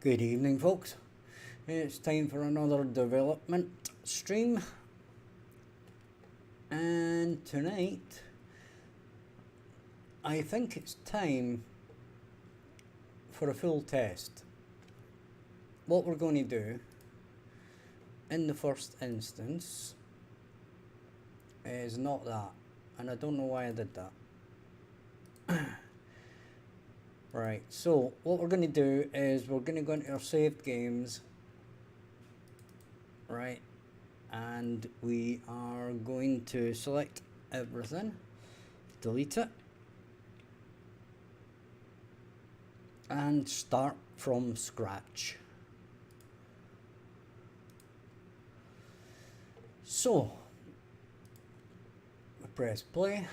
Good evening, folks. It's time for another development stream, and tonight I think it's time for a full test. What we're going to do in the first instance is not that, and I don't know why I did that. Right, so what we're going to do is we're going to go into our saved games, right, and we are going to select everything, delete it, and start from scratch. So, we press play,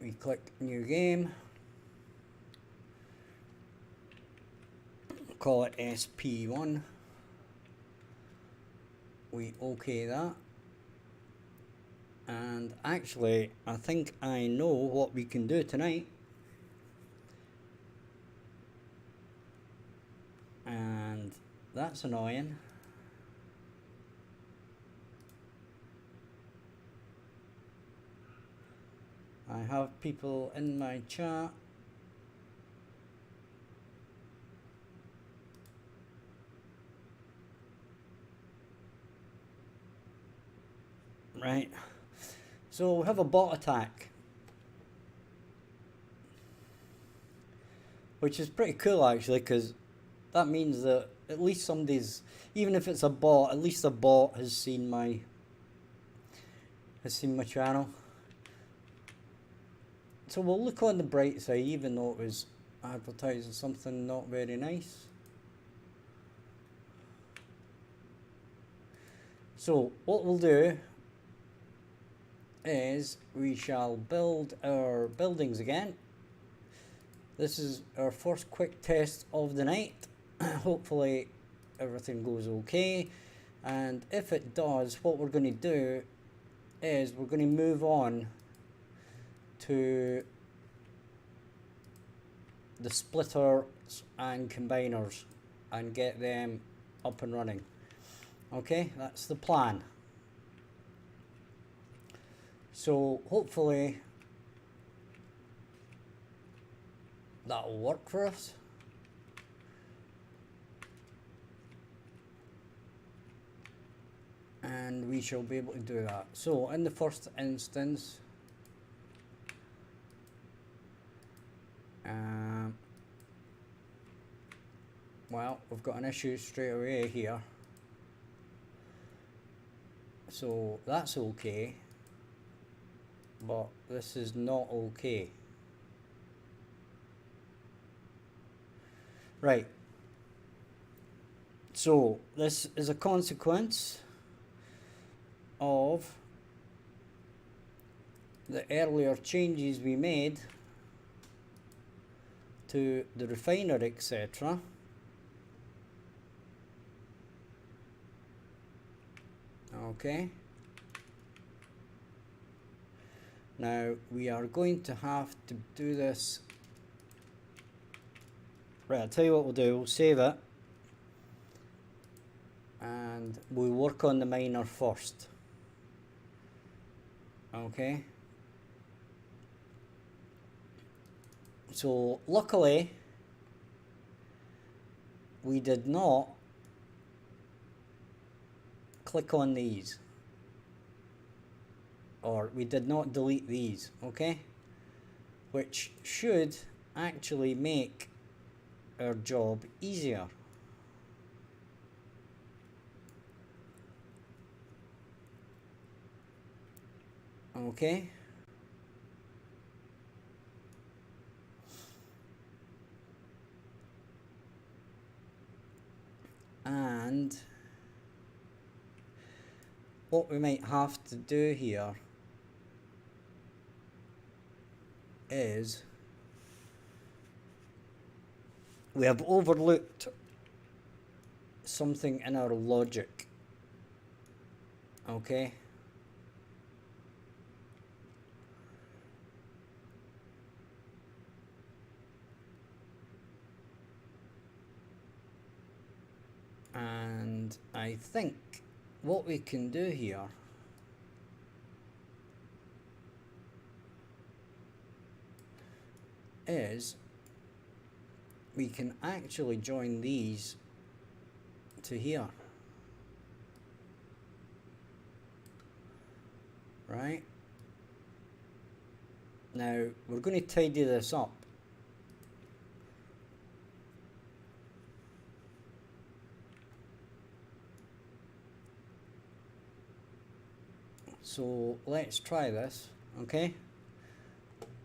we click new game, call it SP1, we OK that, and actually I think I know what we can do tonight, and that's annoying. I have people in my chat. Right, so we have a bot attack, which is pretty cool actually, because that means that at least somebody's, even if it's a bot, at least the bot has seen my channel. So we'll look on the bright side, even though it was advertising something not very nice. So what we'll do is we shall build our buildings again. This is our first quick test of the night. Hopefully everything goes okay, and if it does, what we're going to do is we're going to move on to the splitters and combiners and get them up and running. Okay, that's the plan. So hopefully that will work for us. And we shall be able to do that. So in the first instance, well, we've got an issue straight away here. So that's okay, but this is not okay. Right. So this is a consequence of the earlier changes we made to the refiner, etc. Okay. Now we are going to have to do this. Right, I'll tell you what we'll do. We'll save it and we'll work on the miner first. Okay. So luckily we did not click on these, or we did not delete these, okay, which should actually make our job easier. Okay. And what we might have to do here is we have overlooked something in our logic. Okay. And I think what we can do here is we can actually join these to here, right? Now we're going to tidy this up. So let's try this, okay?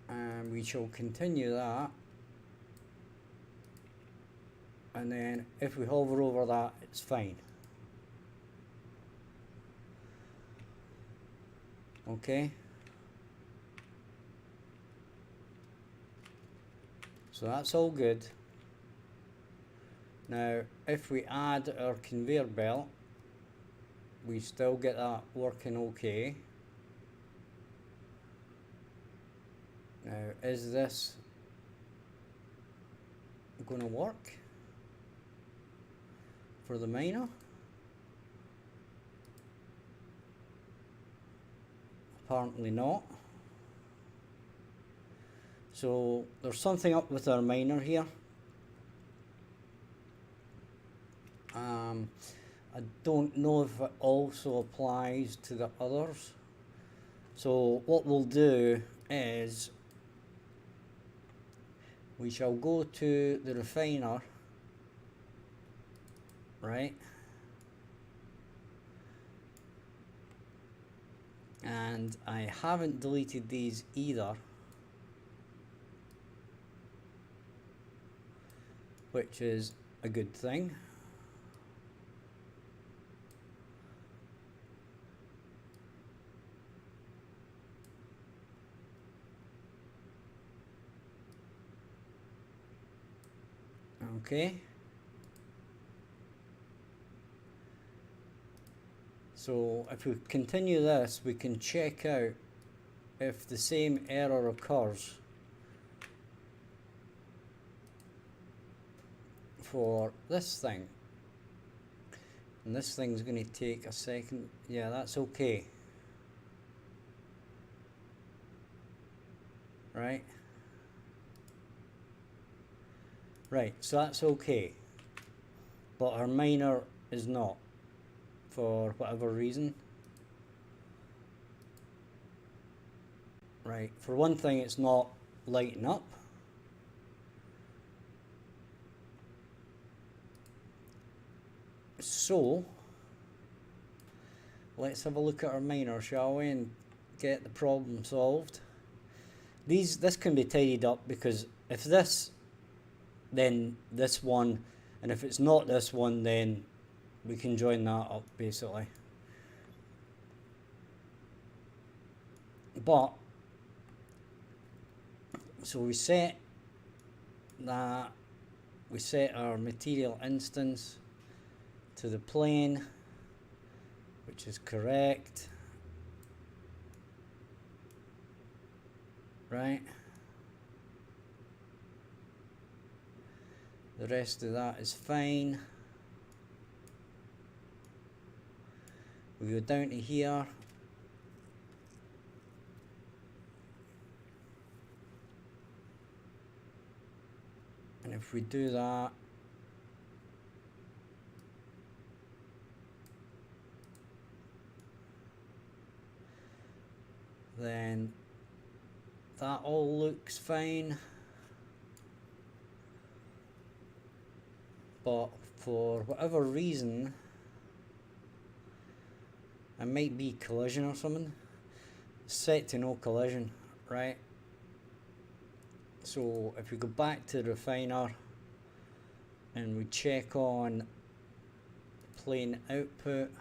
And we shall continue that. And then if we hover over that, it's fine. Okay. So that's all good. Now, if we add our conveyor belt, we still get that working okay. Now, is this going to work for the miner? Apparently not. So there's something up with our miner here. I don't know if it also applies to the others. So what we'll do is we shall go to the refiner, right? And I haven't deleted these either, which is a good thing. Okay. So if we continue this, we can check out if the same error occurs for this thing. And this thing's going to take a second. Yeah, that's okay. Right? Right, so that's okay. But our miner is not, for whatever reason. Right, for one thing, it's not lighting up. So let's have a look at our miner, shall we, and get the problem solved. This can be tidied up, because if this, then this one, and if it's not this one, then we can join that up basically. But so we set that, we set our material instance to the plane, which is correct, right? The rest of that is fine. We go down to here. And if we do that, then that all looks fine. But for whatever reason, it might be collision or something. Set to no collision, right? So if we go back to the refiner and we check on plane output,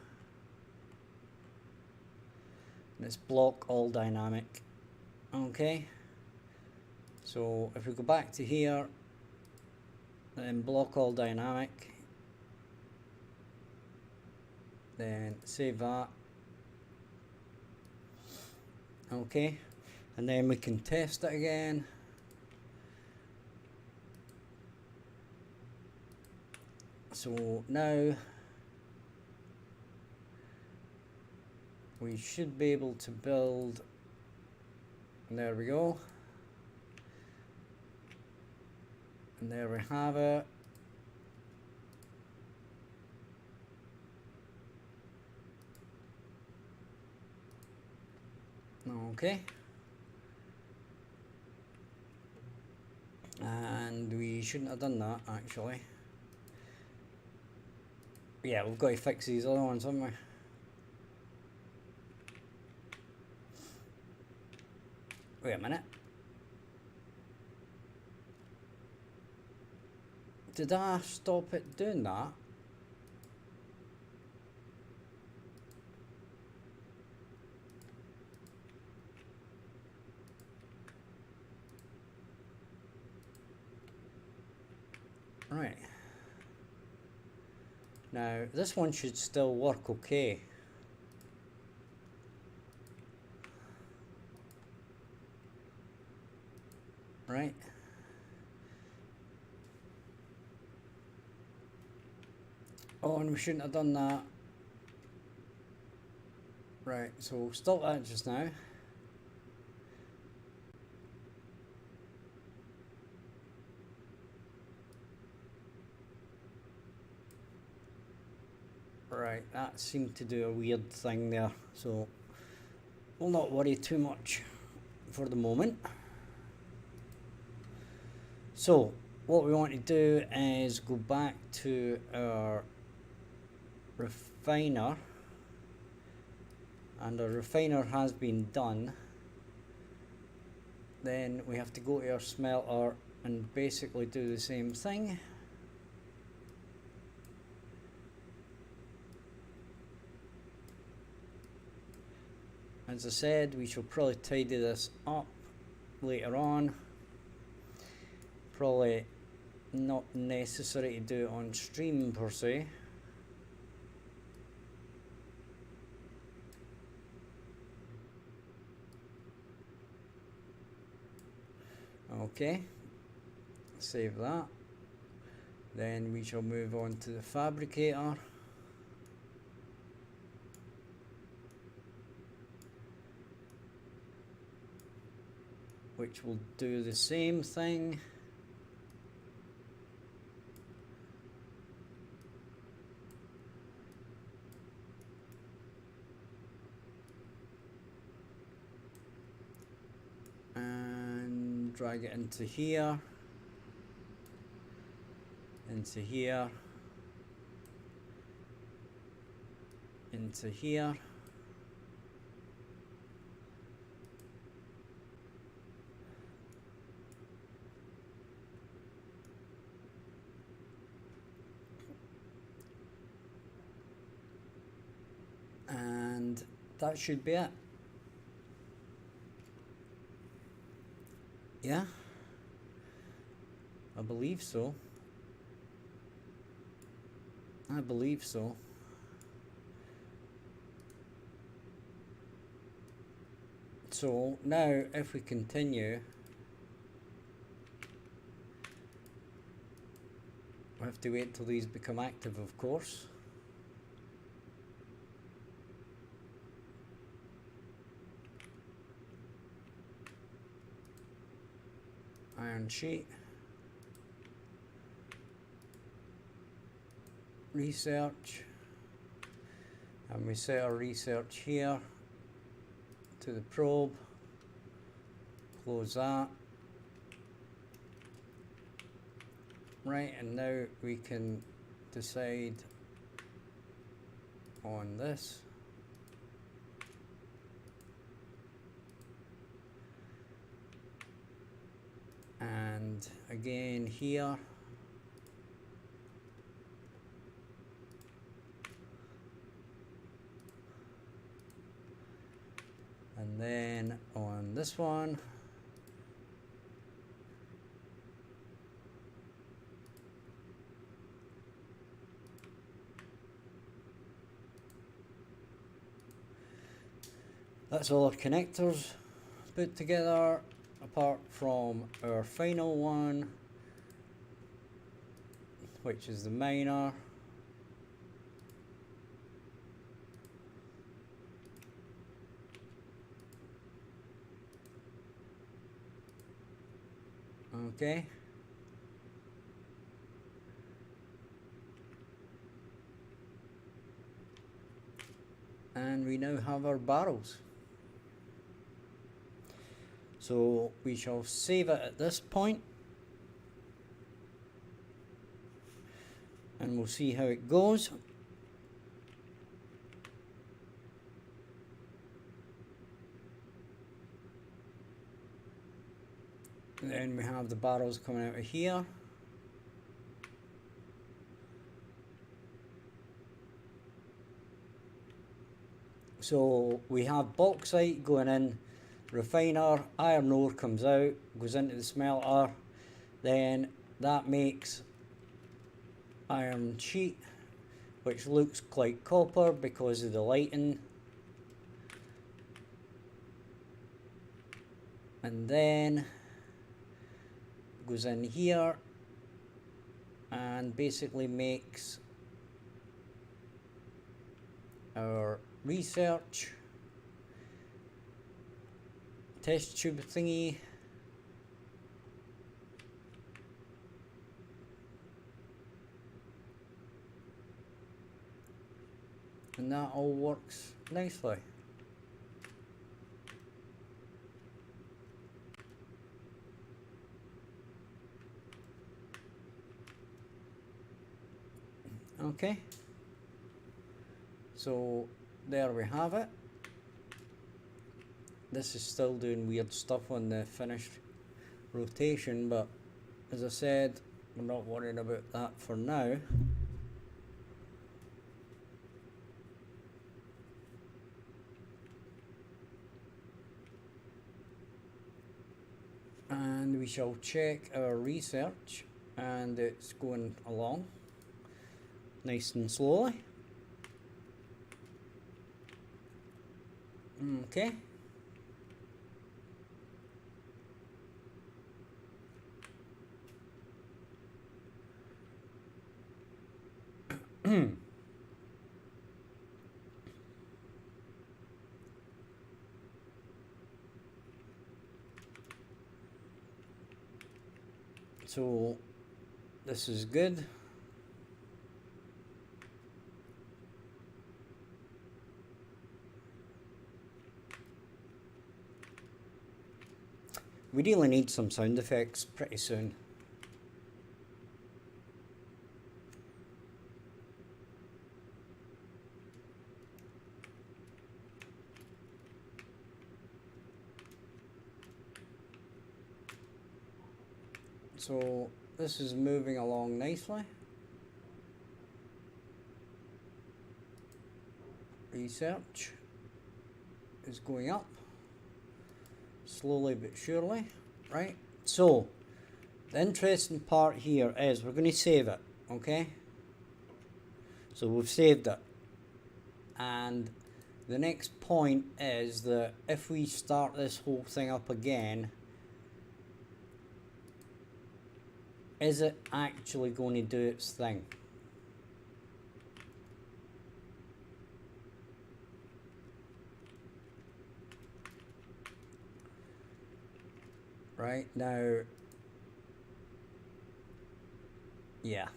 and it's block all dynamic. Okay, so if we go back to here and block all dynamic, then save that. Okay, and then we can test it again. So now we should be able to build, there we go, and there we have it. Okay, and we shouldn't have done that actually. Yeah, we've got to fix these other ones, haven't we? Wait a minute. Did I stop it doing that? Right. Now, this one should still work okay. Right. Oh, and we shouldn't have done that. Right, so we'll stop that just now. Right, that seemed to do a weird thing there, so we'll not worry too much for the moment. So, what we want to do is go back to our refiner, and our refiner has been done. Then we have to go to our smelter and basically do the same thing. As I said, we shall probably tidy this up later on. Probably not necessary to do it on stream per se. Okay, save that. Then we shall move on to the fabricator. Which will do the same thing. And drag it into here. Into here. Into here. And that should be it. Yeah, I believe so. I believe so. So now if we continue, we have to wait till these become active, of course. Iron sheet. Research. And we set our research here to the probe. Close that. Right, and now we can decide on this. And again here. And then on this one. That's all our connectors put together, apart from our final one, which is the miner. Okay. And we now have our barrels. So we shall save it at this point, and we'll see how it goes. And then we have the barrels coming out of here. So we have bauxite going in, refiner, iron ore comes out, goes into the smelter, then that makes iron sheet, which looks like copper because of the lighting. And then goes in here and basically makes our research test tube thingy. And that all works nicely. Okay, so there we have it. This is still doing weird stuff on the finished rotation, but as I said, we're not worrying about that for now. And we shall check our research, and it's going along nice and slowly. Okay. So this is good. We really need some sound effects pretty soon. So this is moving along nicely. Research is going up. Slowly but surely, right? So, the interesting part here is we're going to save it, okay? So we've saved it. And the next point is that if we start this whole thing up again, is it actually going to do its thing? Right now, yeah.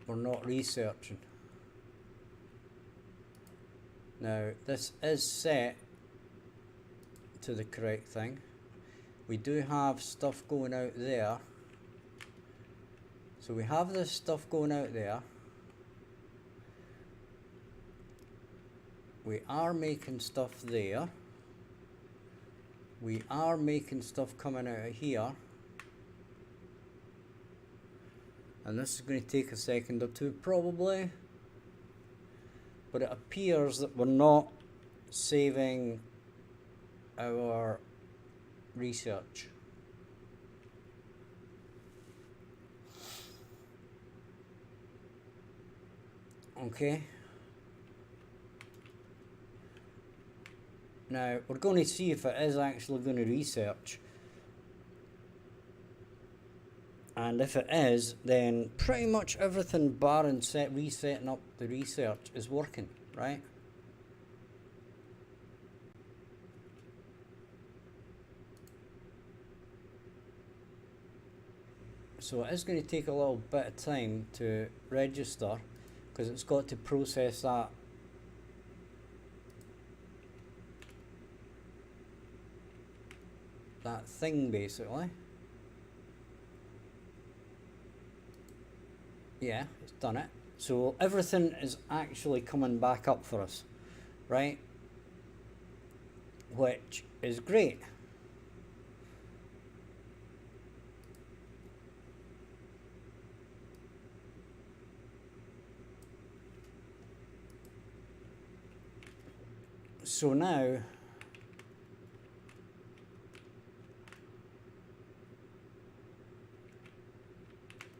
We're not researching. Now, this is set to the correct thing. We do have stuff going out there. So we have this stuff going out there. We are making stuff there. We are making stuff coming out of here. And this is going to take a second or two probably. But it appears that we're not saving our research. Okay. Now, we're going to see if it is actually going to research. And if it is, then pretty much everything barring resetting up the research is working, right? So it is going to take a little bit of time to register because it's got to process that thing basically. Yeah, it's done it. So everything is actually coming back up for us, right? Which is great. So now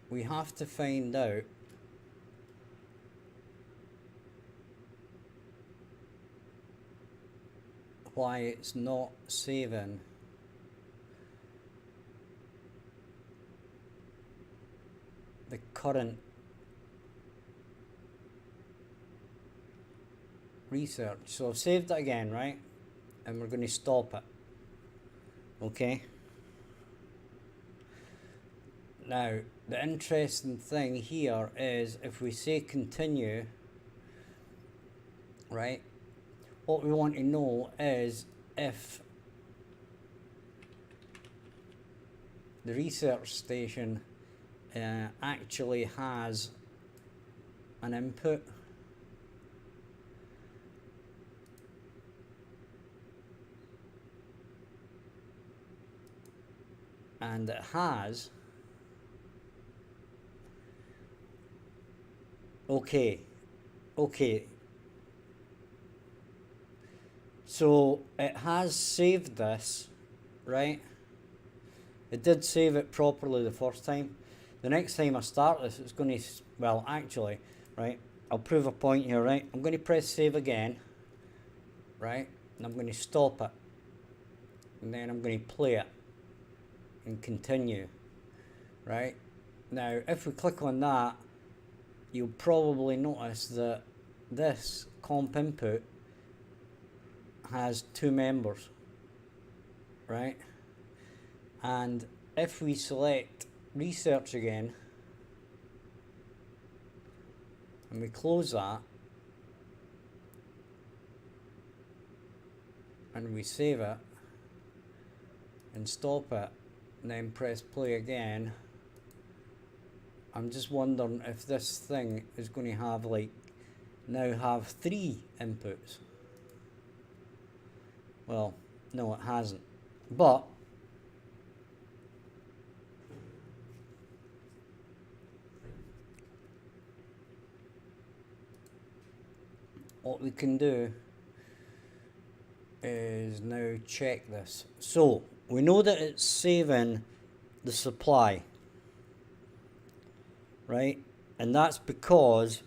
we have to find out why it's not saving the current research. So I've saved it again, right? And we're going to stop it. Okay. Now, the interesting thing here is if we say continue, right? What we want to know is if the research station actually has an input. And it has. Okay. So it has saved this, right? It did save it properly the first time. The next time I start this, it's going to, well, actually, right? I'll prove a point here, right? I'm going to press save again, right? And I'm going to stop it. And then I'm going to play it and continue, right? Now, if we click on that, you'll probably notice that this comp input has two members, right? And if we select research again and we close that and we save it and stop it and then press play again, I'm just wondering if this thing is going to have now have 3 inputs. Well, no, it hasn't. But what we can do is now check this. So we know that it's saving the supply, right? And that's because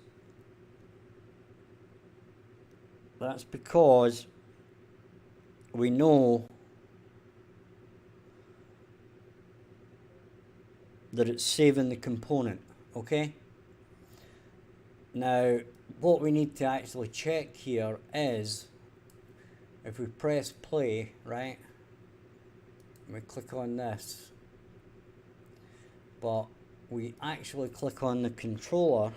we know that it's saving the component, okay? Now, what we need to actually check here is if we press play, right? We click on this, but we actually click on the controller,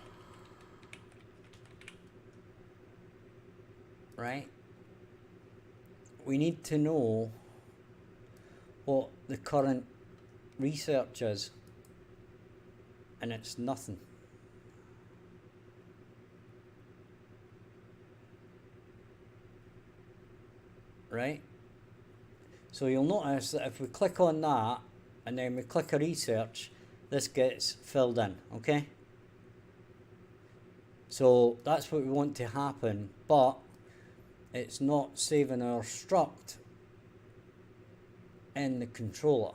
right? We need to know what the current research is, and it's nothing. Right? So you'll notice that if we click on that and then we click a research, this gets filled in, okay? So that's what we want to happen, but it's not saving our struct in the controller.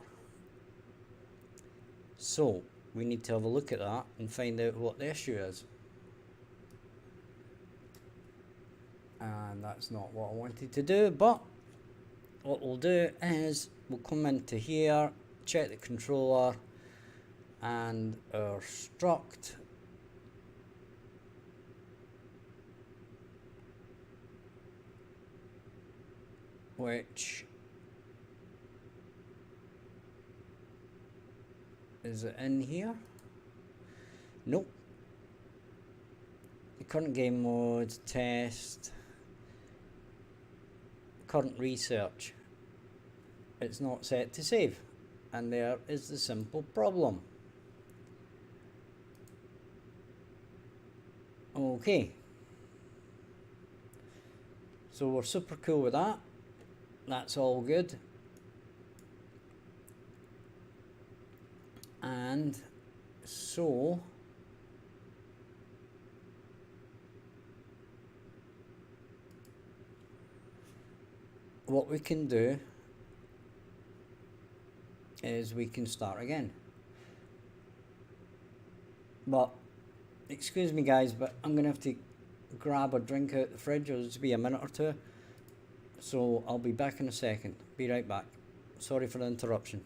So we need to have a look at that and find out what the issue is. And that's not what I wanted to do, but what we'll do is we'll come into here, check the controller and our struct, which Is it in here? Nope. The current game mode, test, current research. It's not set to save. And there is the simple problem. Okay. So we're super cool with that. That's all good. And so what we can do is we can start again. But excuse me guys, but I'm gonna have to grab a drink out the fridge. It'll just be a minute or two, so I'll be back in a second. Be right back. Sorry for the interruption.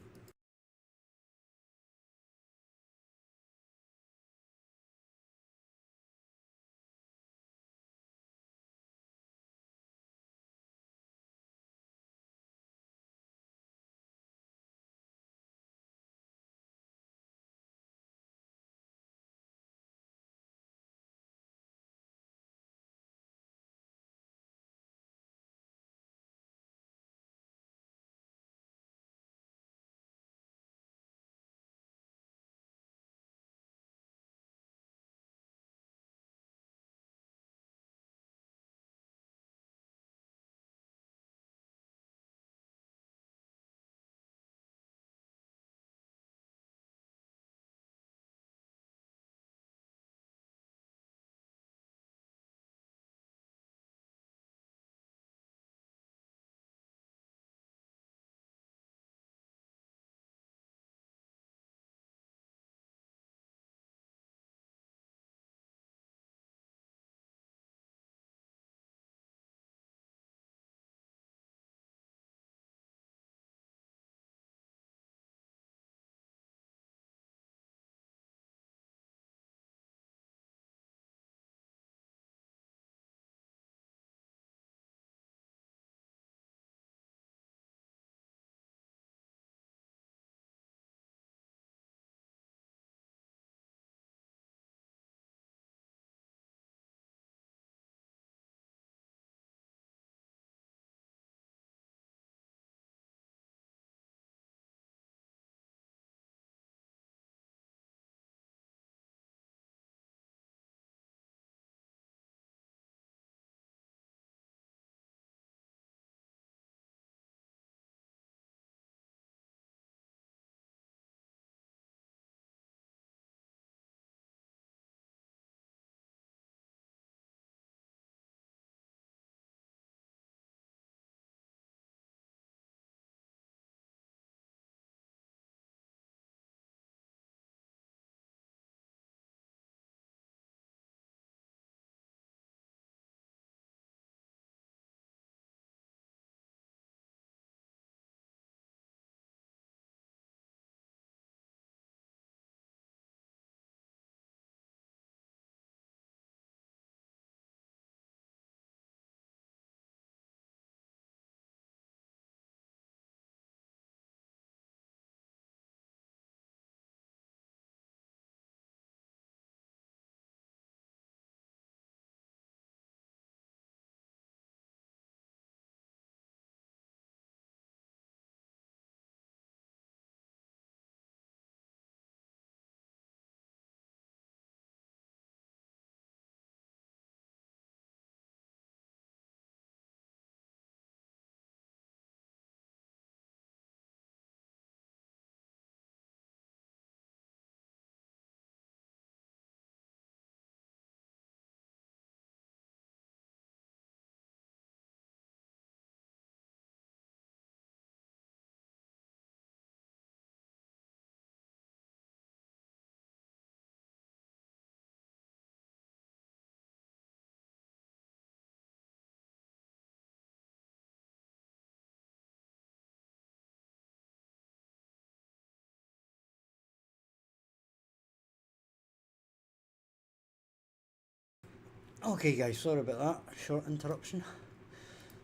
Okay guys, sorry about that short interruption.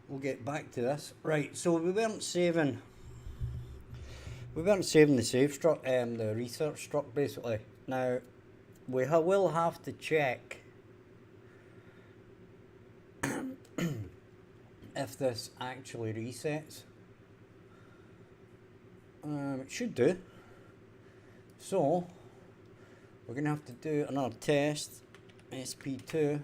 We'll get back to this. Right, so we weren't saving We weren't saving the save struct, the research struct basically. Now, we will have to check if this actually resets. It should do. So, we're going to have to do another test, SP2.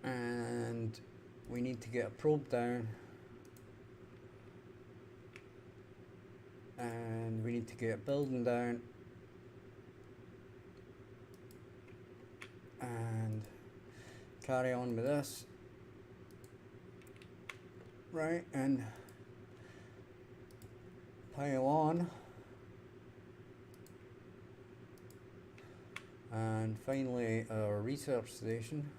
And we need to get a probe down. And we need to get a building down. And carry on with this. Right, and pile on. And finally our research station.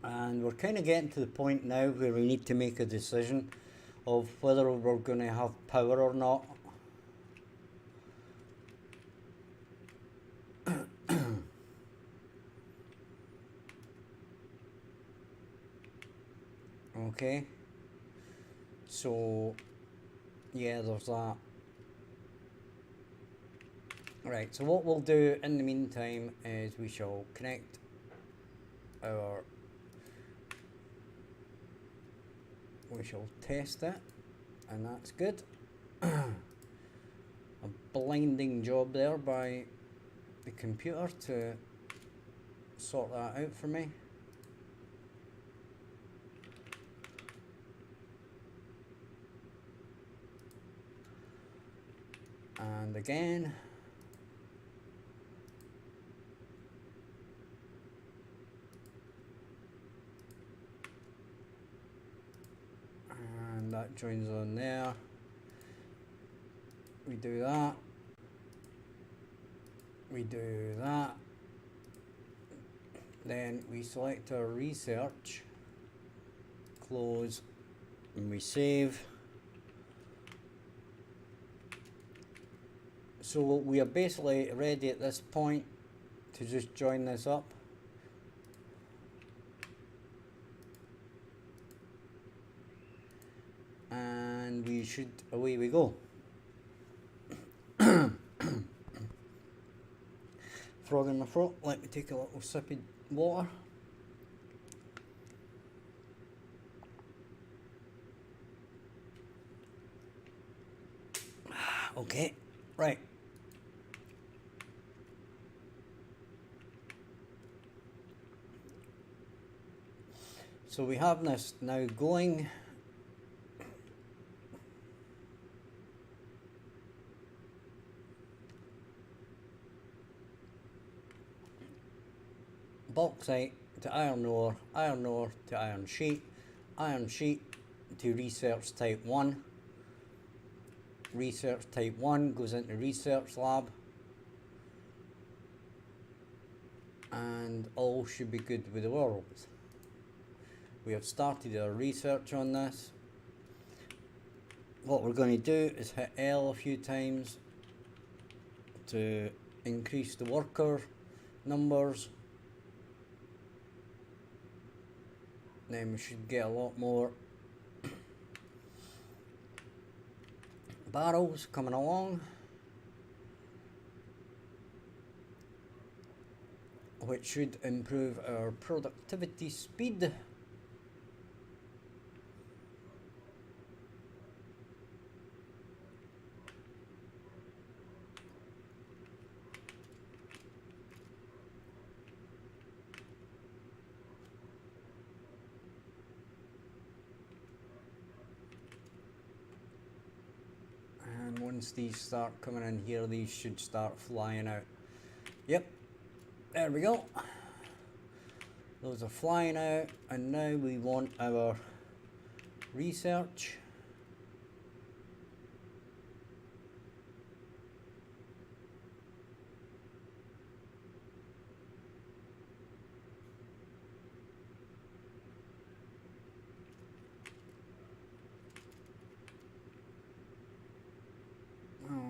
And we're kind of getting to the point now where we need to make a decision of whether we're going to have power or not. Okay, so yeah, there's that. Right, so what we'll do in the meantime is we shall connect our, we shall test it, and that's good. A blinding job there by the computer to sort that out for me. And again. And that joins on there. We do that. We do that. Then we select our research, close, and we save. So we are basically ready at this point to just join this up. And we should, away we go. Frog in my throat, let me take a little sip of water. Okay, right. So we have this now going. Bauxite to iron ore to iron sheet to research type 1. Research type 1 goes into research lab. And all should be good with the world. We have started our research on this. What we're going to do is hit L a few times to increase the worker numbers. Then we should get a lot more barrels coming along, which should improve our productivity speed. Once these start coming in here, these should start flying out. Yep, there we go. Those are flying out, and now we want our research.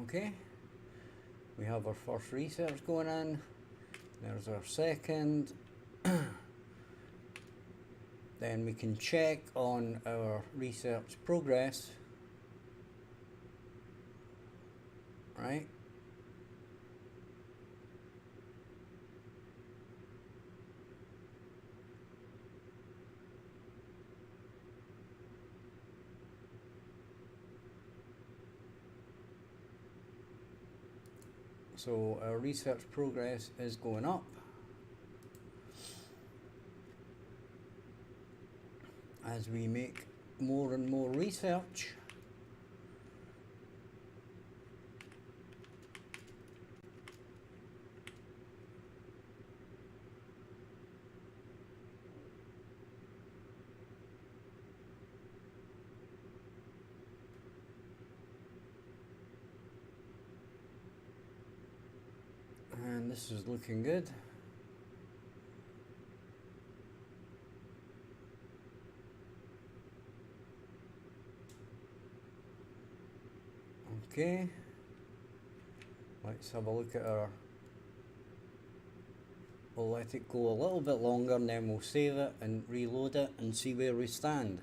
Okay, we have our first research going in. There's our second. Then we can check on our research progress. Right? So our research progress is going up. As we make more and more research. And this is looking good. Okay, let's have a look at our, we'll let it go a little bit longer and then we'll save it and reload it and see where we stand.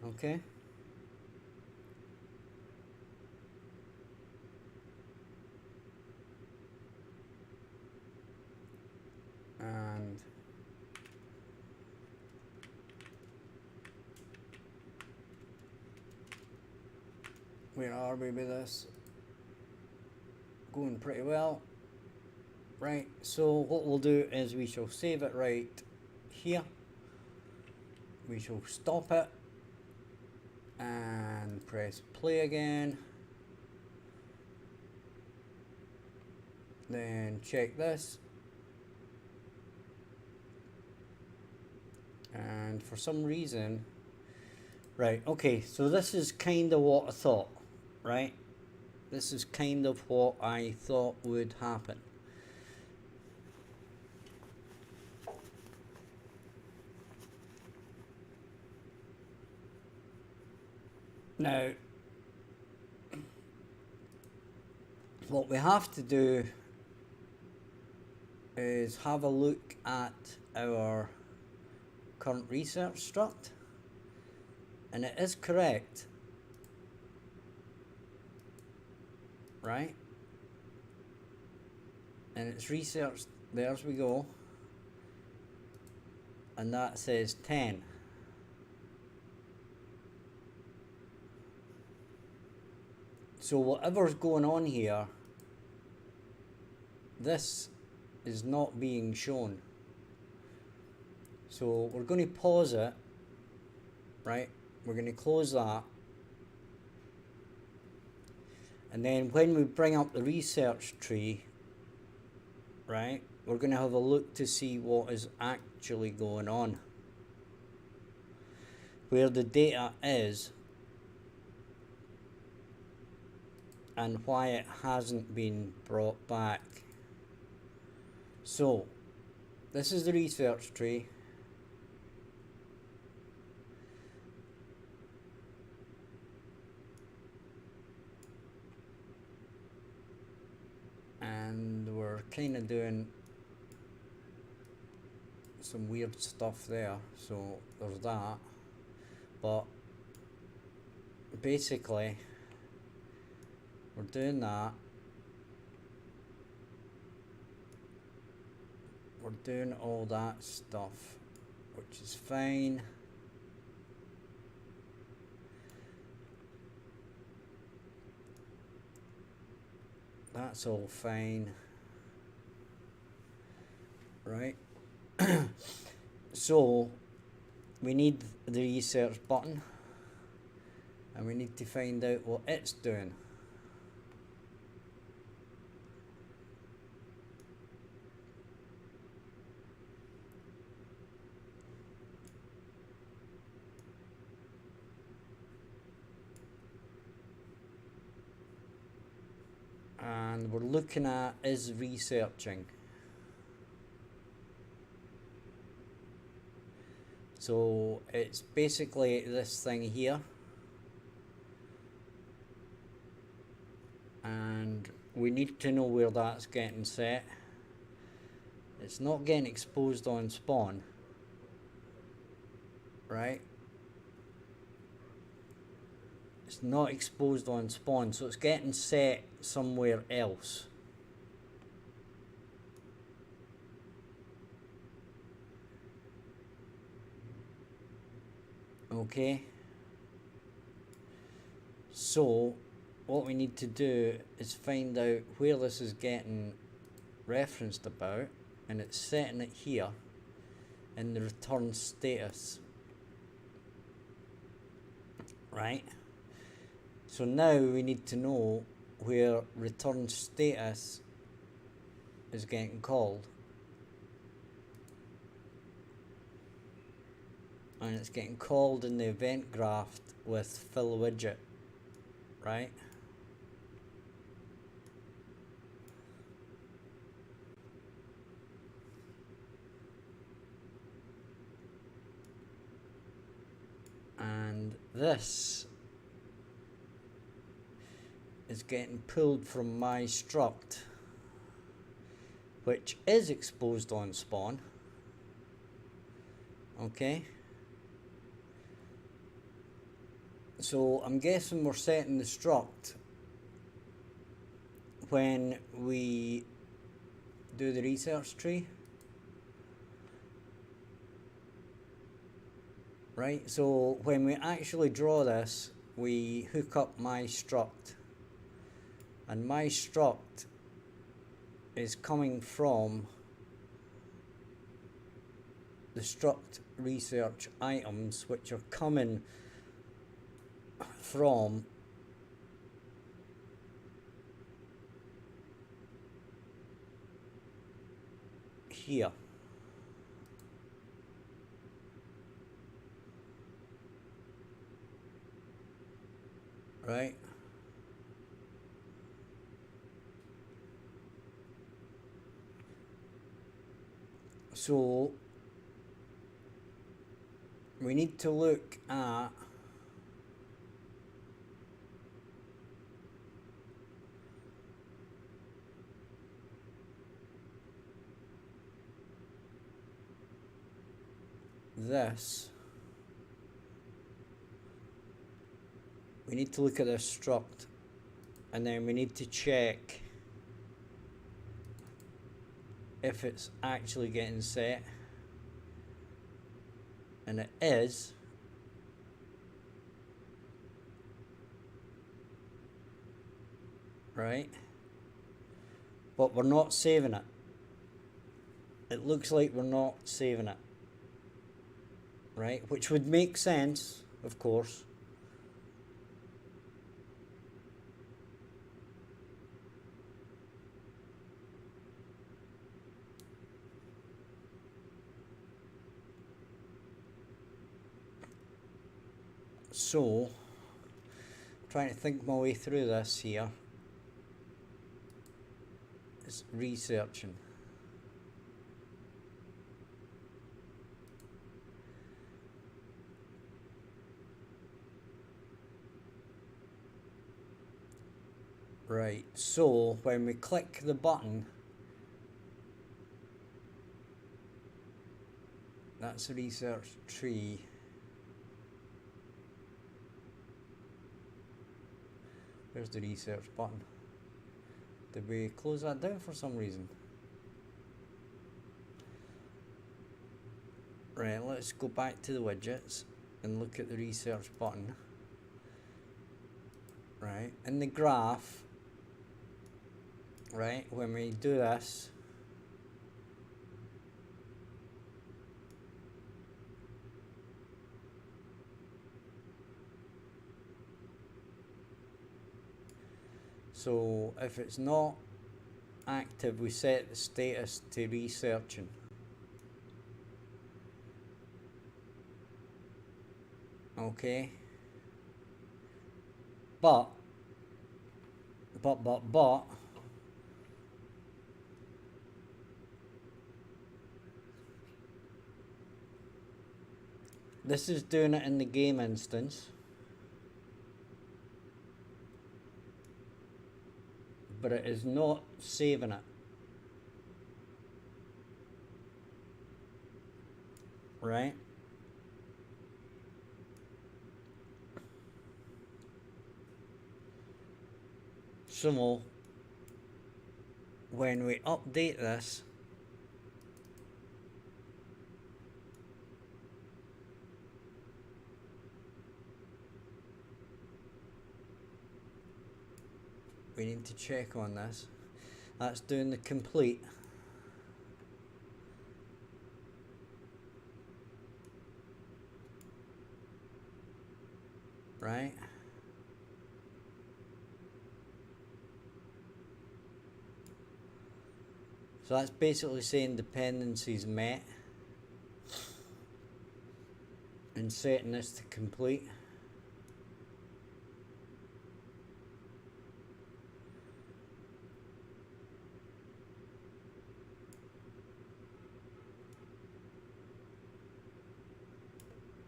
Okay. And where are we with this? Going pretty well. Right, so what we'll do is we shall save it right here. We shall stop it and press play again. Then check this. And for some reason, right, okay, so this is kind of what I thought, right? This is kind of what I thought would happen. Now, what we have to do is have a look at our current research struct, and it is correct, right? And it's researched, there's we go, and that says 10. So whatever's going on here, this is not being shown. So we're going to pause it, right? We're going to close that. And then when we bring up the research tree, right, we're going to have a look to see what is actually going on. Where the data is and why it hasn't been brought back. So, this is the research tree. And we're kind of doing some weird stuff there, so there's that. But basically, we're doing that. We're doing all that stuff, which is fine. That's all fine. Right? So, we need the research button, and we need to find out what it's doing. And we're looking at is researching. So it's basically this thing here. And we need to know where that's getting set. It's not getting exposed on spawn, right? It's not exposed on spawn, so it's getting set somewhere else. Okay, so what we need to do is find out where this is getting referenced about, and it's setting it here in the return status, right? So now we need to know where return status is getting called. And it's getting called in the event graph with fill widget, right? And this is getting pulled from my struct, which is exposed on spawn. Okay. So I'm guessing we're setting the struct when we do the research tree. Right, so when we actually draw this, we hook up my struct. And my struct is coming from the struct research items, which are coming from here. Right? So we need to look at this. We need to look at this struct, and then we need to check if it's actually getting set, and it is. Right, but we're not saving it. It looks like we're not saving it, right? Which would make sense, of course. So, trying to think my way through this here. It's researching. Right, so when we click the button, that's a research tree. Where's the research button? Did we close that down for some reason? Right, let's go back to the widgets and look at the research button. Right, in the graph, right, when we do this, so if it's not active, we set the status to researching. Okay. But this is doing it in the game instance, but it is not saving it. Right? So when we update this, we need to check on this. That's doing the complete. Right? So that's basically saying dependencies met and setting this to complete.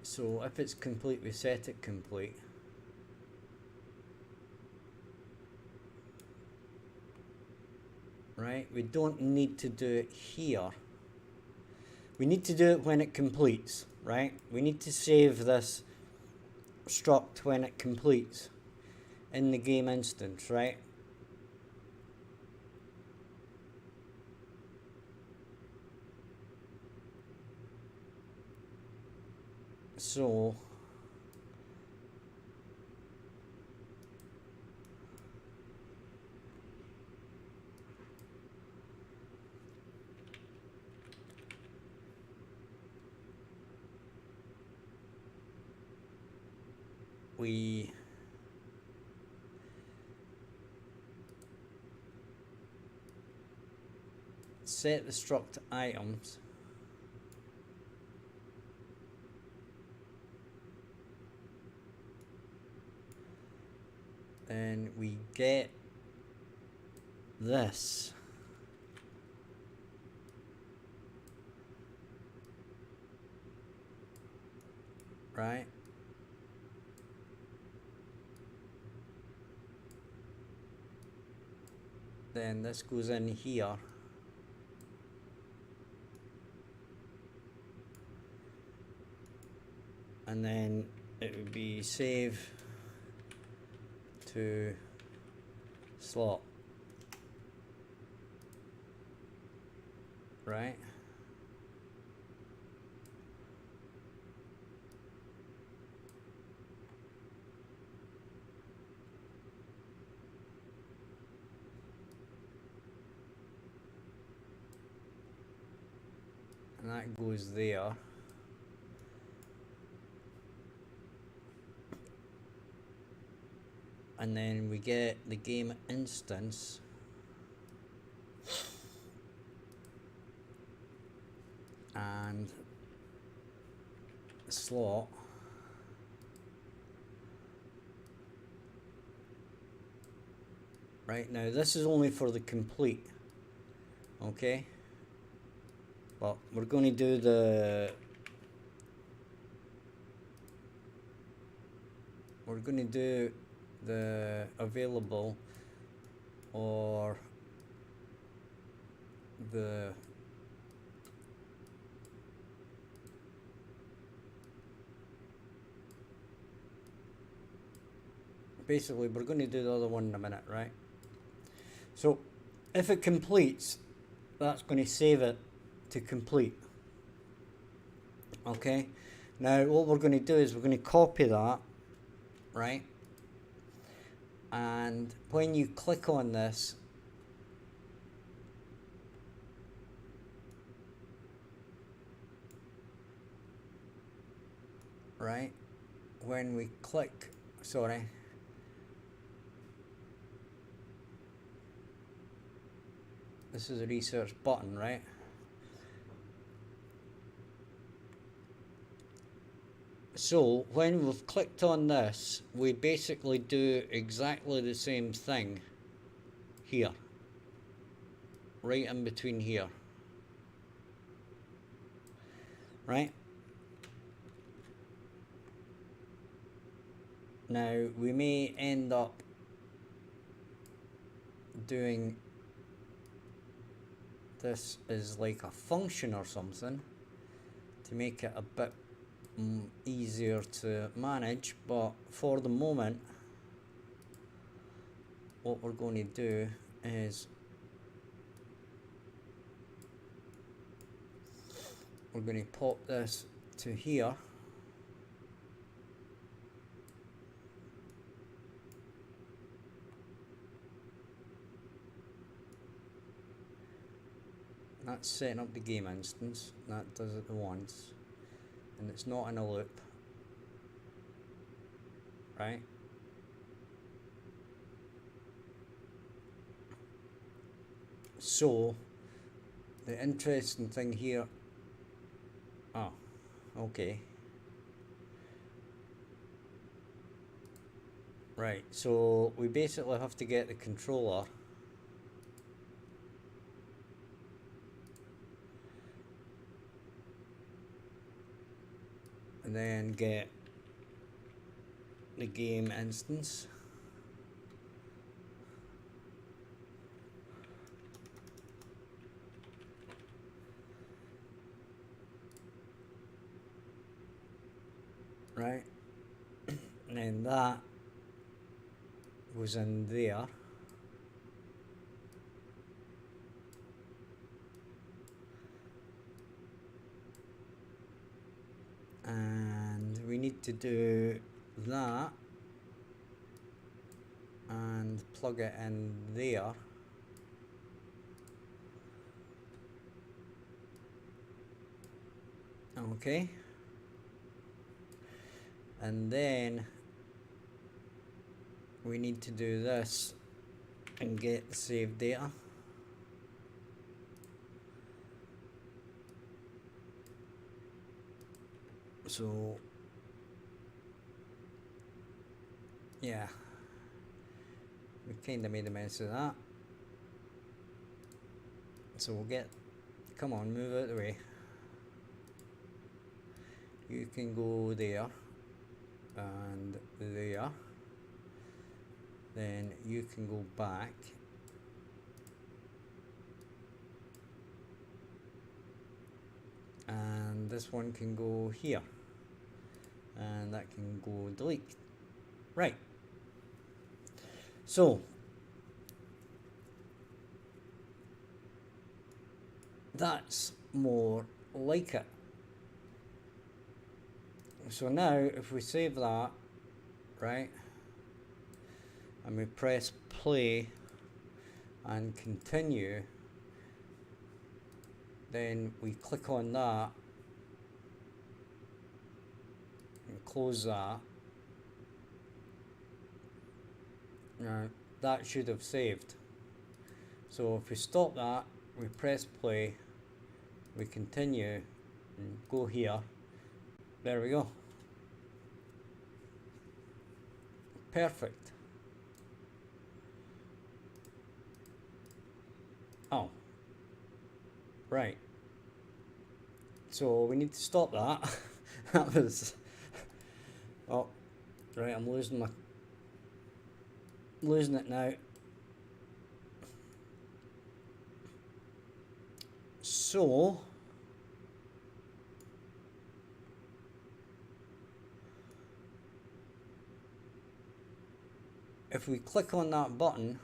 So if it's complete, we set it complete. Right? We don't need to do it here. We need to do it when it completes, right? We need to save this struct when it completes in the game instance, right? So we set the struct items, then we get this, right? Then this goes in here. And then it would be save to slot, right? And that goes there. And then we get the game instance and slot. Right, now this is only for the complete, okay? But we're going to do the available or the basically we're going to do the other one in a minute, right? So if it completes, that's going to save it to complete. Okay, now what we're going to do is we're going to copy that, right? And when you click on this, right, when we click, sorry, this is a research button, right? So when we've clicked on this, we basically do exactly the same thing here, right in between here, right? Now we may end up doing this as like a function or something to make it a bit easier to manage, but for the moment what we're going to do is we're going to pop this to here, that's setting up the game instance, that does it once, and it's not in a loop, right? So the interesting thing here, oh, okay, right, so we basically have to get the controller and then get the game instance. Right, and then that goes in there, and we need to do that and plug it in there. Okay, and then we need to do this and get the saved data. So yeah, we kind of made a mess of that, so we'll get, come on, move out of the way, you can go there and there, then you can go back and this one can go here and that can go delete. Right, so that's more like it. So now if we save that, right, and we press play and continue, then we click on that and close that. Now that should have saved. So if we stop that, we press play, we continue and go here, there we go, perfect. Oh, right, so we need to stop that. That was, oh, right, I'm losing it now. So if we click on that button,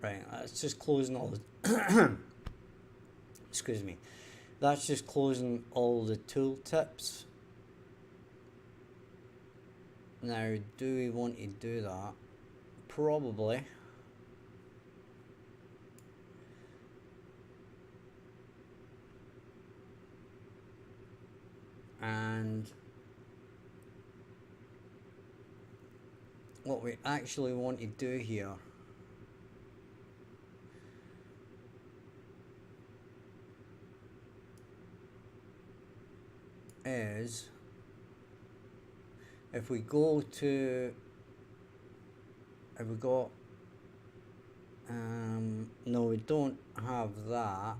right, that's just closing all the excuse me, that's just closing all the tooltips. Now, do we want to do that? Probably. And what we actually want to do here is, if we go to, have we got, no, we don't have that.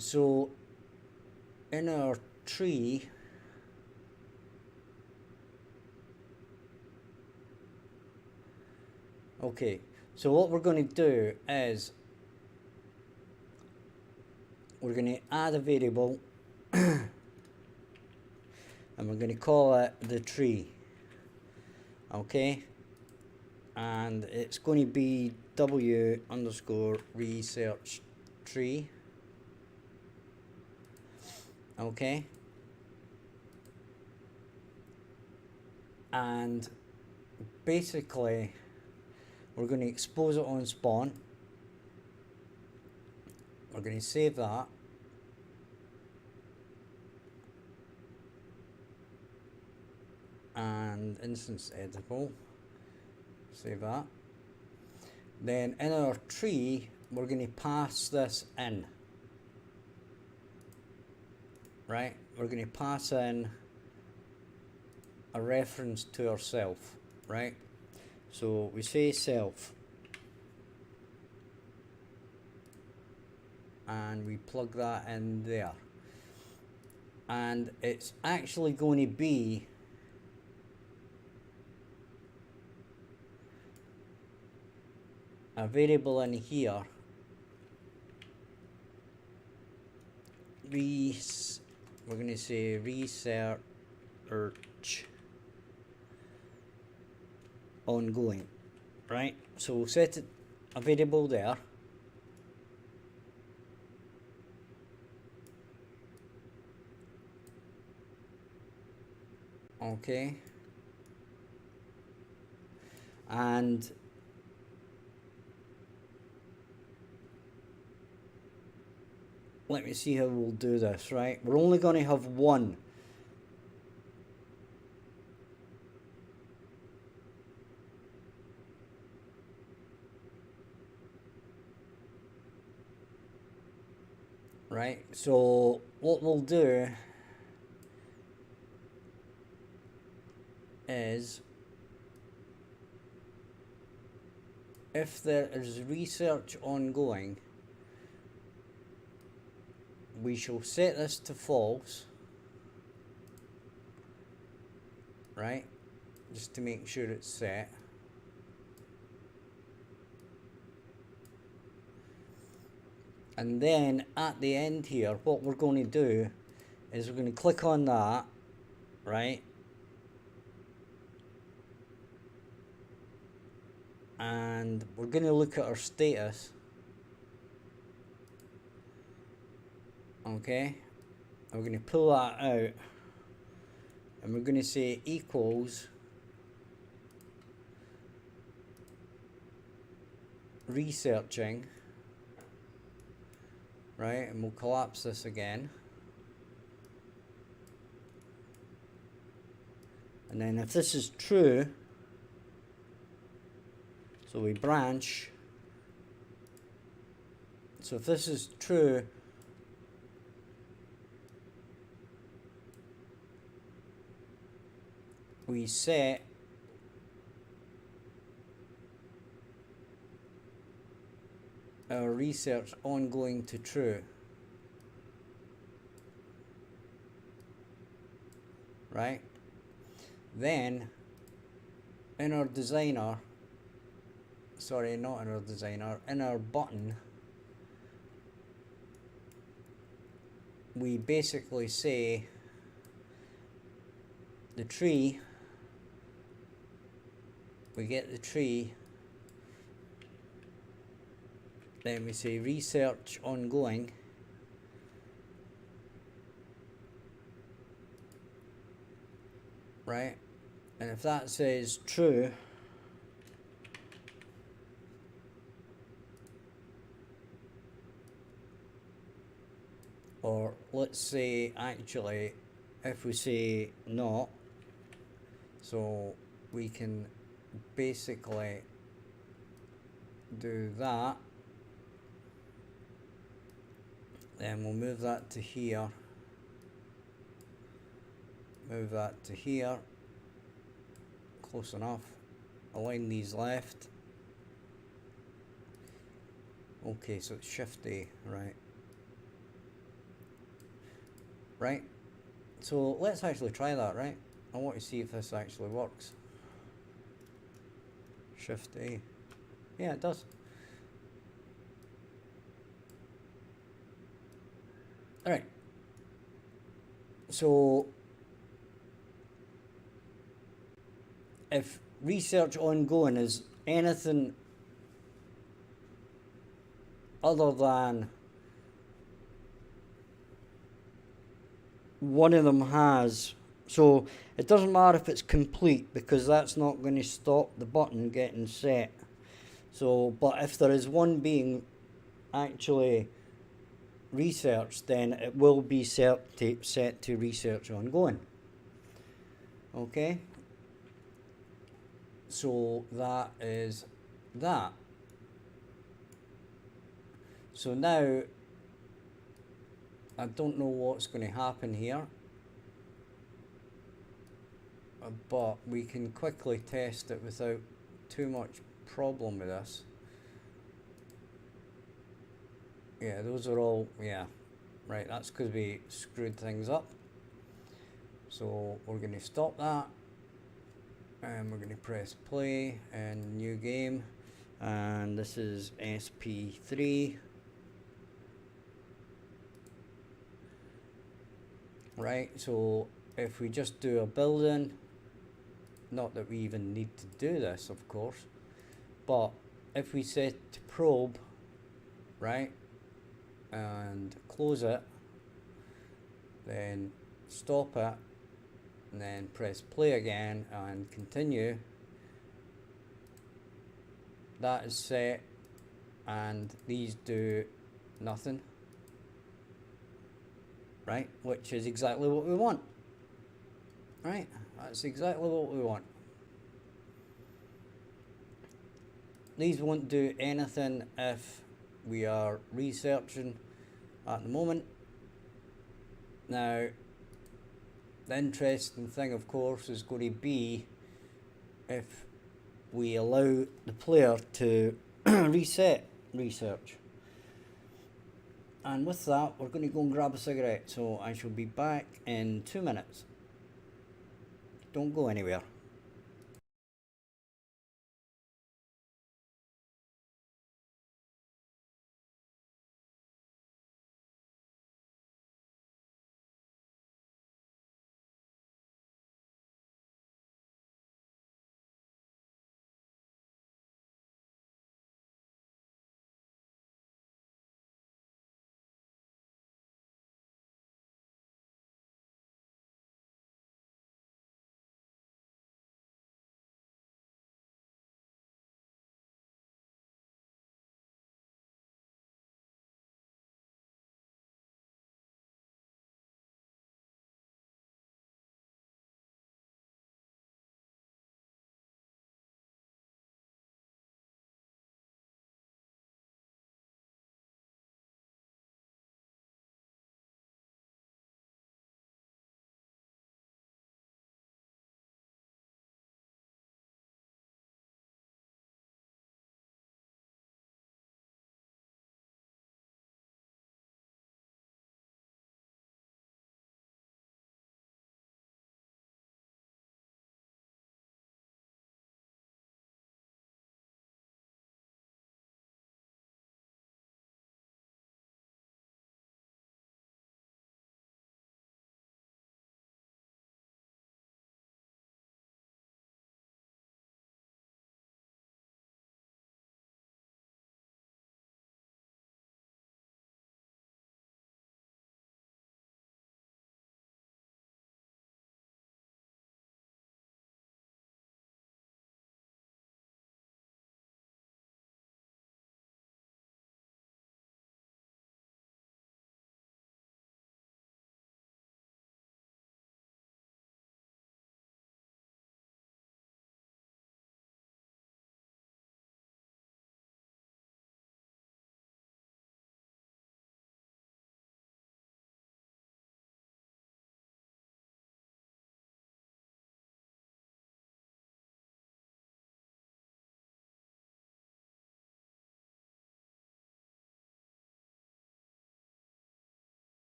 So in our tree, okay, so what we're going to do is we're going to add a variable and we're going to call it the tree, okay, and it's going to be w underscore research tree, okay, and basically we're going to expose it on spawn. We're going to save that, and instance editable, save that. Then in our tree we're going to pass this in, right? We're going to pass in a reference to ourself, right? So we say self and we plug that in there, and it's actually going to be a variable in here, we're going to say research ongoing, right? So we'll set it a variable there, okay, and let me see how we'll do this, right? We're only going to have one. Right, so what we'll do is if there is research ongoing, we shall set this to false, right, just to make sure it's set. And then at the end here, what we're going to do is we're going to click on that, right, and we're going to look at our status, okay, and we're going to pull that out and we're going to say equals researching, right, and we'll collapse this again, and then if this is true, so we branch, so if this is true, we set our research ongoing to true, right? Then in our designer, sorry, not in our designer, in our button, we basically say the tree, we get the tree, then we say research ongoing, right, and if that says true, or let's say actually if we say not, so we can basically do that, then we'll move that to here, move that to here, close enough, align these left, okay, so it's Shift A, right, right? So let's actually try that, right? I want to see if this actually works. Shift A. Yeah, it does. Alright. So if research ongoing is anything other than one of them has, so it doesn't matter if it's complete because that's not going to stop the button getting set. So, but if there is one being actually researched, then it will be set to research ongoing. Okay, so that is that. So now I don't know what's going to happen here, but we can quickly test it without too much problem with this. Yeah, those are all, yeah, right, that's because we screwed things up. So we're going to stop that, and we're going to press play and new game, and this is SP3. Right, so if we just do a building, not that we even need to do this, of course, but if we set to probe, right, and close it, then stop it, and then press play again and continue, that is set, and these do nothing, right, which is exactly what we want. Right, that's exactly what we want. These won't do anything if we are researching at the moment. Now, the interesting thing, of course, is going to be if we allow the player to reset research. And with that, we're going to go and grab a cigarette, so I shall be back in 2 minutes. Don't go anywhere.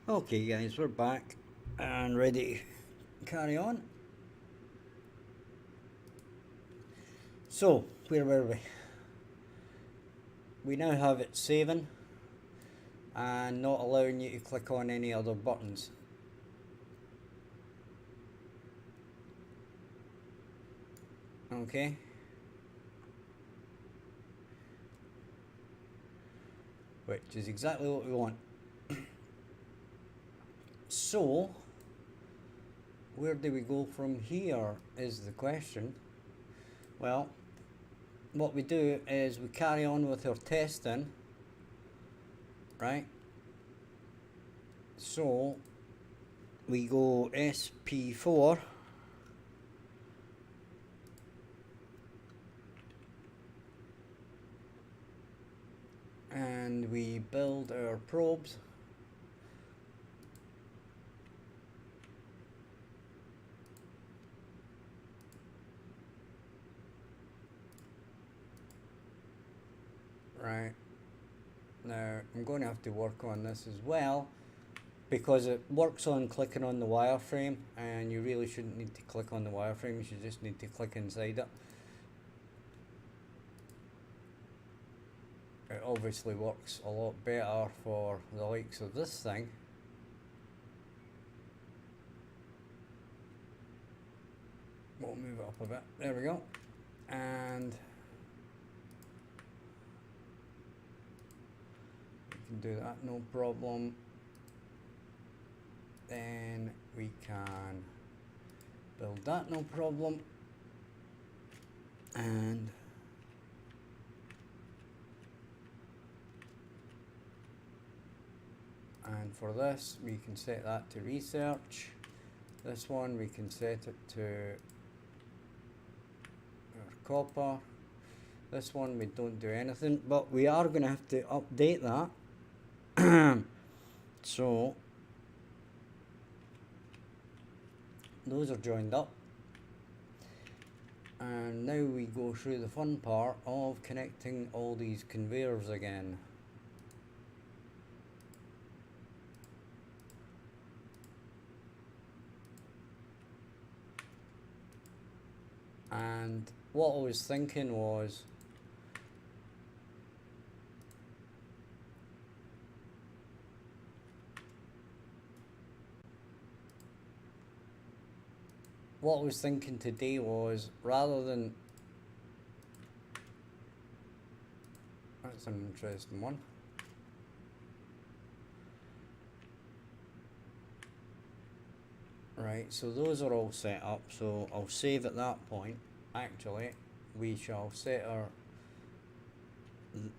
Okay guys, we're back and ready to carry on. So, where were we? We now have it saving and not allowing you to click on any other buttons. Okay. Which is exactly what we want. So, where do we go from here is the question. Well, what we do is we carry on with our testing, right? So, we go SP4 and we build our probes. Right, now I'm going to have to work on this as well because it works on clicking on the wireframe, and you really shouldn't need to click on the wireframe, you should just need to click inside it. It obviously works a lot better for the likes of this thing. We'll move it up a bit, there we go, and we can do that, no problem. Then we can build that, no problem. And for this we can set that to research. This one we can set it to our copper. This one we don't do anything, but we are going to have to update that. So those are joined up, and now we go through the fun part of connecting all these conveyors again. And what I was thinking was, today was, rather than, that's an interesting one. Right, so those are all set up, so I'll save at that point. Actually, we shall set our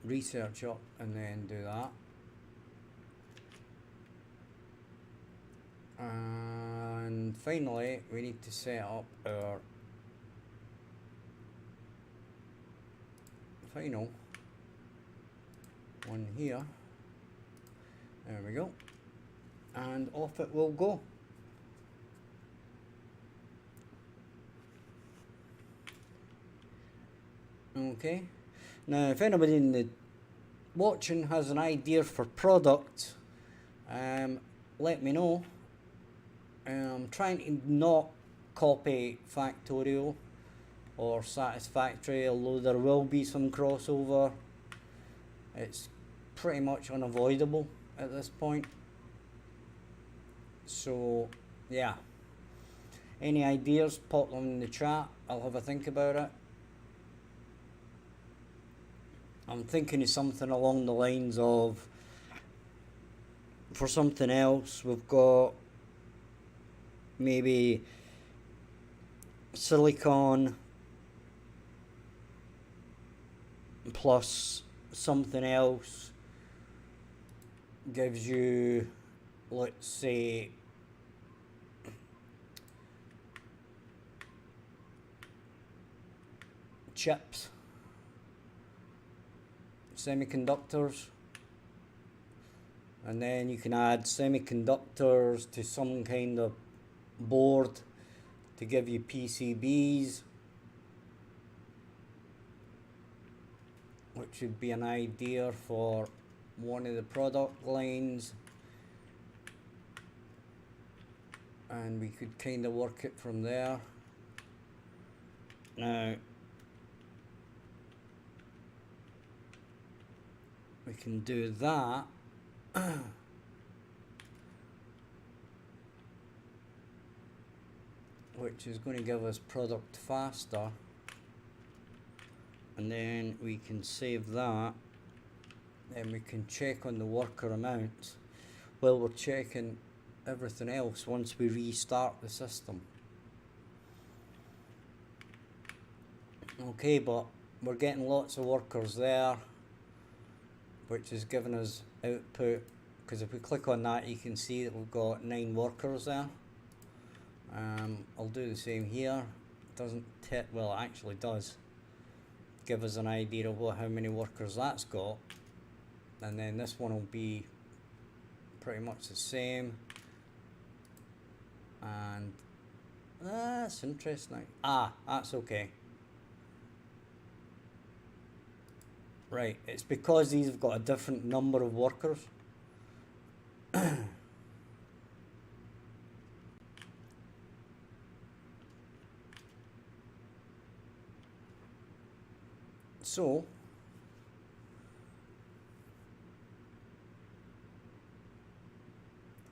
research up and then do that. And finally, we need to set up our final one here. There we go. And off it will go. Okay, now if anybody in the watching has an idea for product, let me know. I'm trying to not copy Factorial or Satisfactory, although there will be some crossover. It's pretty much unavoidable at this point. So yeah, any ideas, pop them in the chat, I'll have a think about it. I'm thinking of something along the lines of, for something else, we've got maybe silicon plus something else gives you, let's say, chips, semiconductors, and then you can add semiconductors to some kind of board to give you PCBs, which would be an idea for one of the product lines. and we could kind of work it from there. Now we can do that. Which is going to give us product faster, and then we can save that. Then we can check on the worker amount while we're checking everything else once we restart the system. Okay, but we're getting lots of workers there, which is giving us output, because if we click on that you can see that we've got 9 workers there. I'll do the same here. It doesn't well, it actually does give us an idea of how many workers that's got, and then this one will be pretty much the same. And that's interesting. That's okay. Right, it's because these have got a different number of workers. So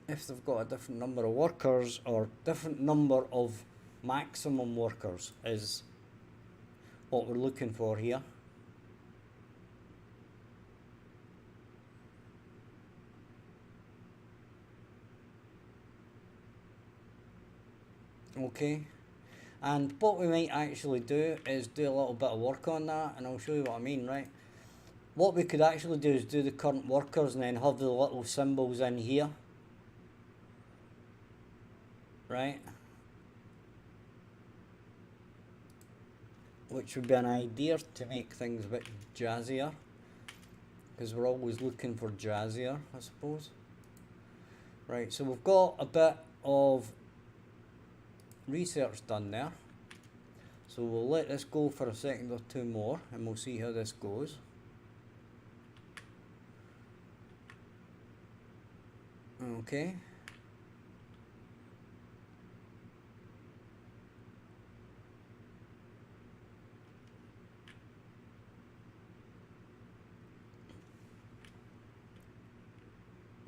if they've got a different number of workers, or different number of maximum workers is what we're looking for here. Okay, and what we might actually do is do a little bit of work on that, and I'll show you what I mean, right? What we could actually do is do the current workers and then have the little symbols in here, right? Which would be an idea to make things a bit jazzier, because we're always looking for jazzier, I suppose. Right, so we've got a bit of research done there, so we'll let this go for a second or two more and we'll see how this goes. Okay,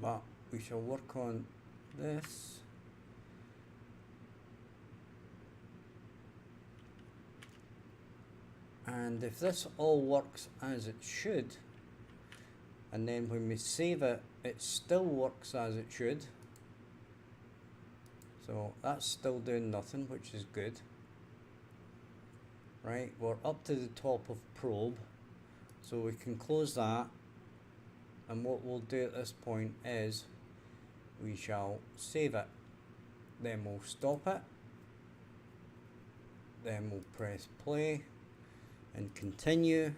but we shall work on this. And if this all works as it should, and then when we save it, it still works as it should. So that's still doing nothing, which is good. Right, we're up to the top of probe, so we can close that. And what we'll do at this point is we shall save it. Then we'll stop it. Then we'll press play and continue,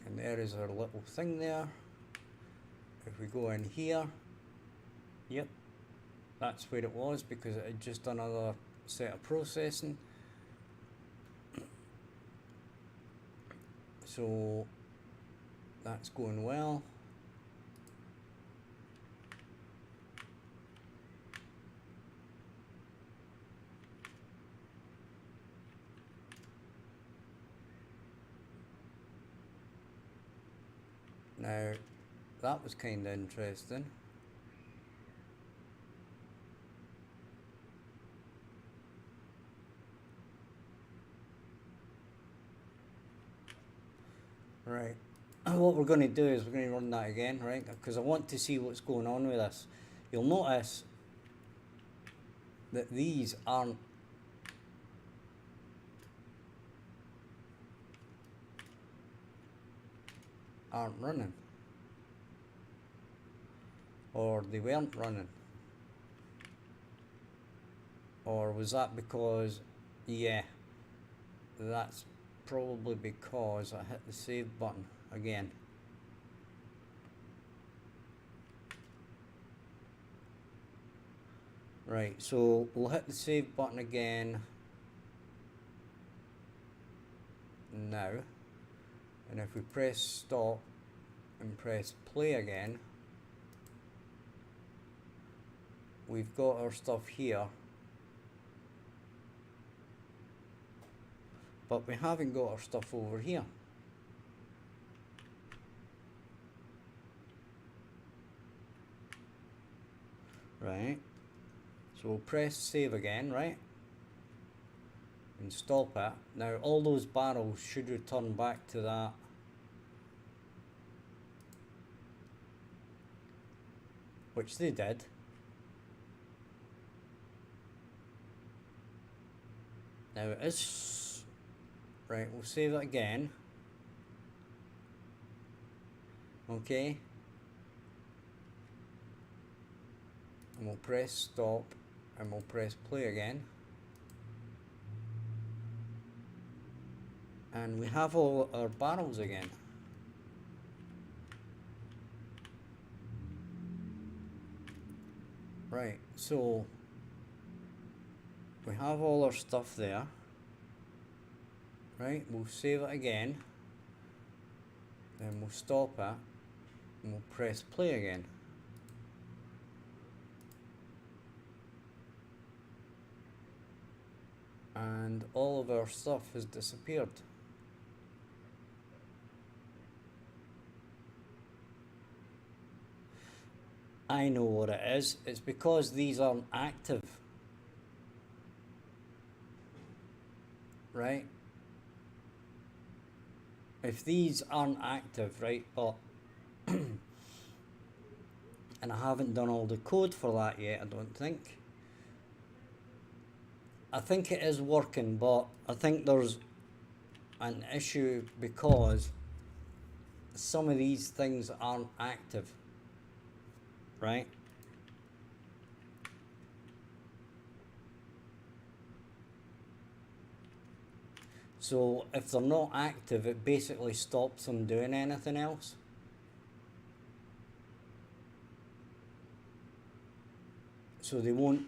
and there is our little thing there. If we go in here, yep, that's where it was, because it had just done another set of processing. So that's going well. Now, that was kind of interesting. Right, what we're going to do is we're going to run that again, right? Because I want to see what's going on with this. You'll notice that these aren't running, or they weren't running. Or was that because, yeah, that's probably because I hit the save button again. Right, so we'll hit the save button again now, and if we press stop and press play again, we've got our stuff here, but we haven't got our stuff over here. Right, so we'll press save again, right, and stop it. Now all those barrels should return back to that which they did. Now it is right, we'll save it again. Okay, and we'll press stop and we'll press play again, and we have all our barrels again. Right, so we have all our stuff there. Right, we'll save it again, then we'll stop it and we'll press play again. And all of our stuff has disappeared. I know what it is. It's because these aren't active. Right? If these aren't active, right, but and I haven't done all the code for that yet, I don't think. I think it is working, but I think there's an issue because some of these things aren't active, right? So if they're not active, it basically stops them doing anything else. So they won't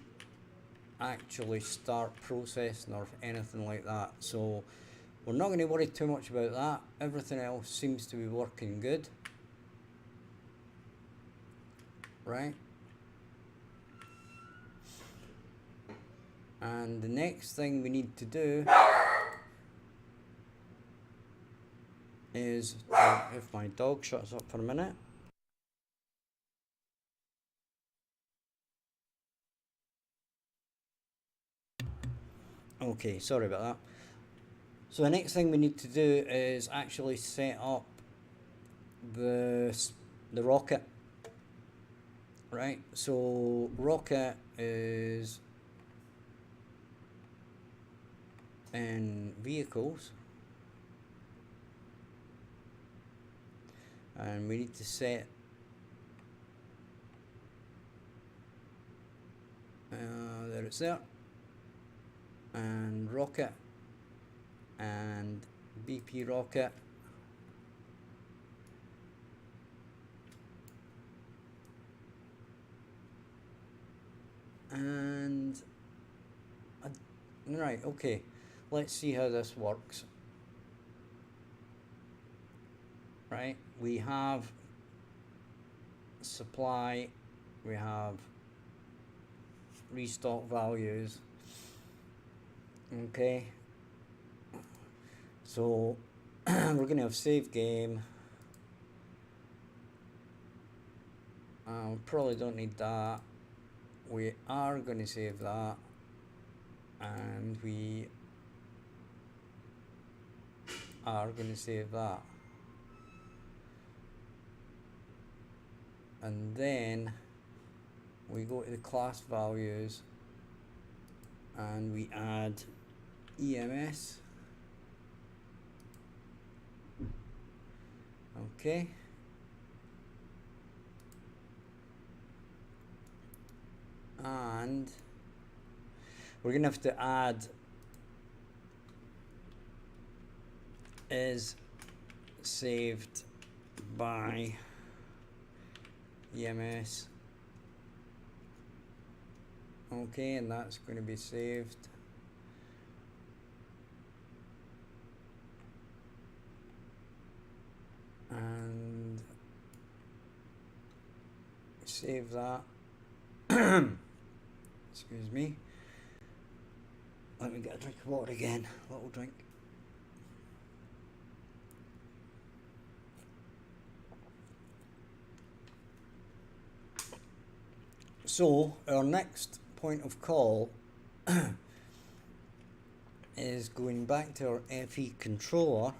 actually start processing or anything like that. So we're not going to worry too much about that. Everything else seems to be working good. Right? And the next thing we need to do is, if my dog shuts up for a minute. Okay, sorry about that. So the next thing we need to do is actually set up the rocket. Right, so rocket is in vehicles, and we need to set there it's there, and rocket and BP rocket, and right, okay, let's see how this works. Right, we have supply, we have restock values. Okay, so we're going to have save game. Probably don't need that. We are going to save that, and we are going to save that, and then we go to the class values and we add EMS. Okay, and we're gonna have to add is saved by EMS. Okay, and that's going to be saved. And save that. Excuse me. Let me get a drink of water again. A little drink. So our next point of call is going back to our FE controller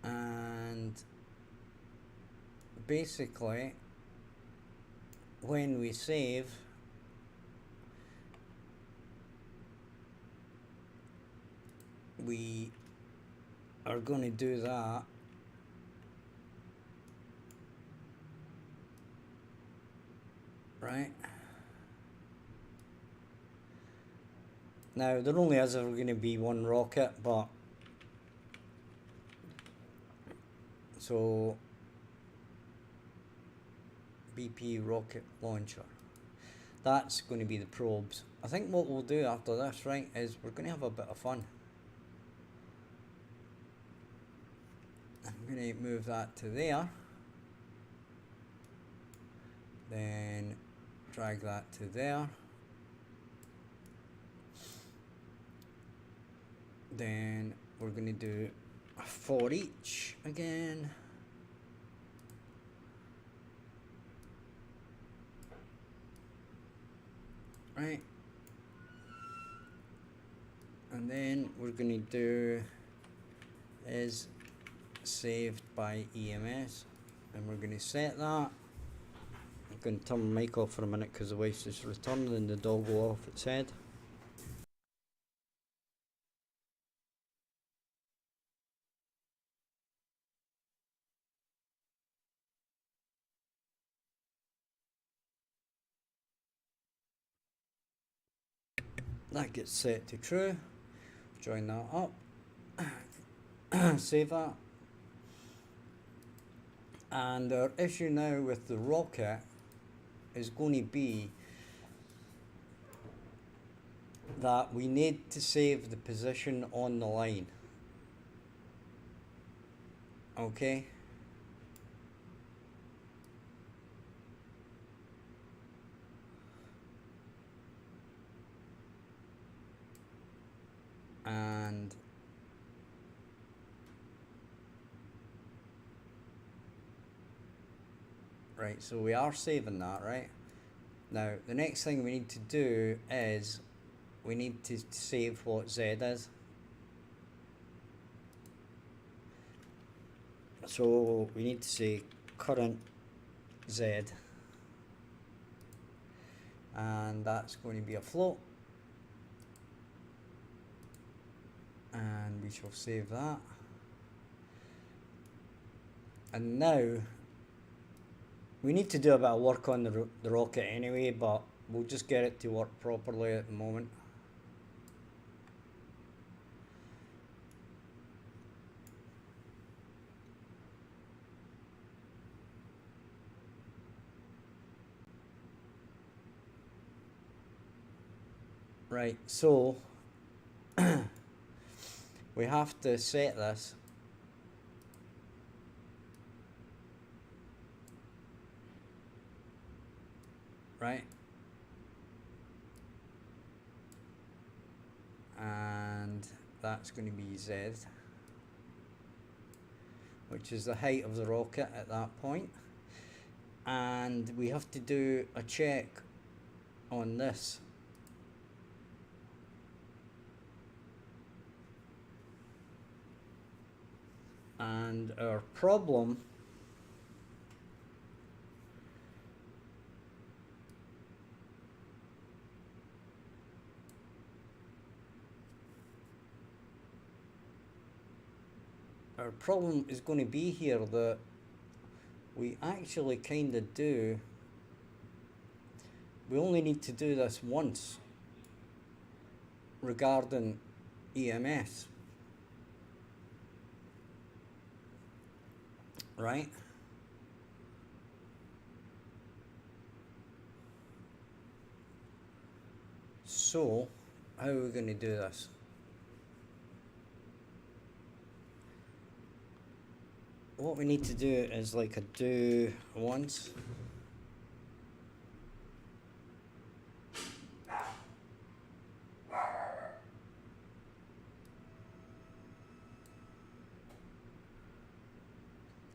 and basically when we save we are going to do that right. Now there only is ever going to be one rocket, but so BP rocket launcher, that's going to be the probes. I think what we'll do after this, right, is we're going to have a bit of fun. I'm going to move that to there, then drag that to there, then we're going to do a for each again. Right, and then we're going to do is saved by EMS, and we're going to set that. I'm going to turn my mic off for a minute because the wife's just returned and the dog will off its head. That gets set to true. Join that up. Save that. And our issue now with the rocket is going to be that we need to save the position on the line. Okay? And right, so we are saving that, right? Now the next thing we need to do is we need to save what Z is. So we need to say current Z, and that's going to be a float, and we shall save that. And now we need to do a bit of work on the rocket anyway, but we'll just get it to work properly at the moment. Right, so we have to set this right, and that's going to be Z, which is the height of the rocket at that point, and we have to do a check on this. And our problem is going to be here that we actually kind of do. We only need to do this once regarding EMS. Right? So, how are we going to do this? what we need to do is like a do once.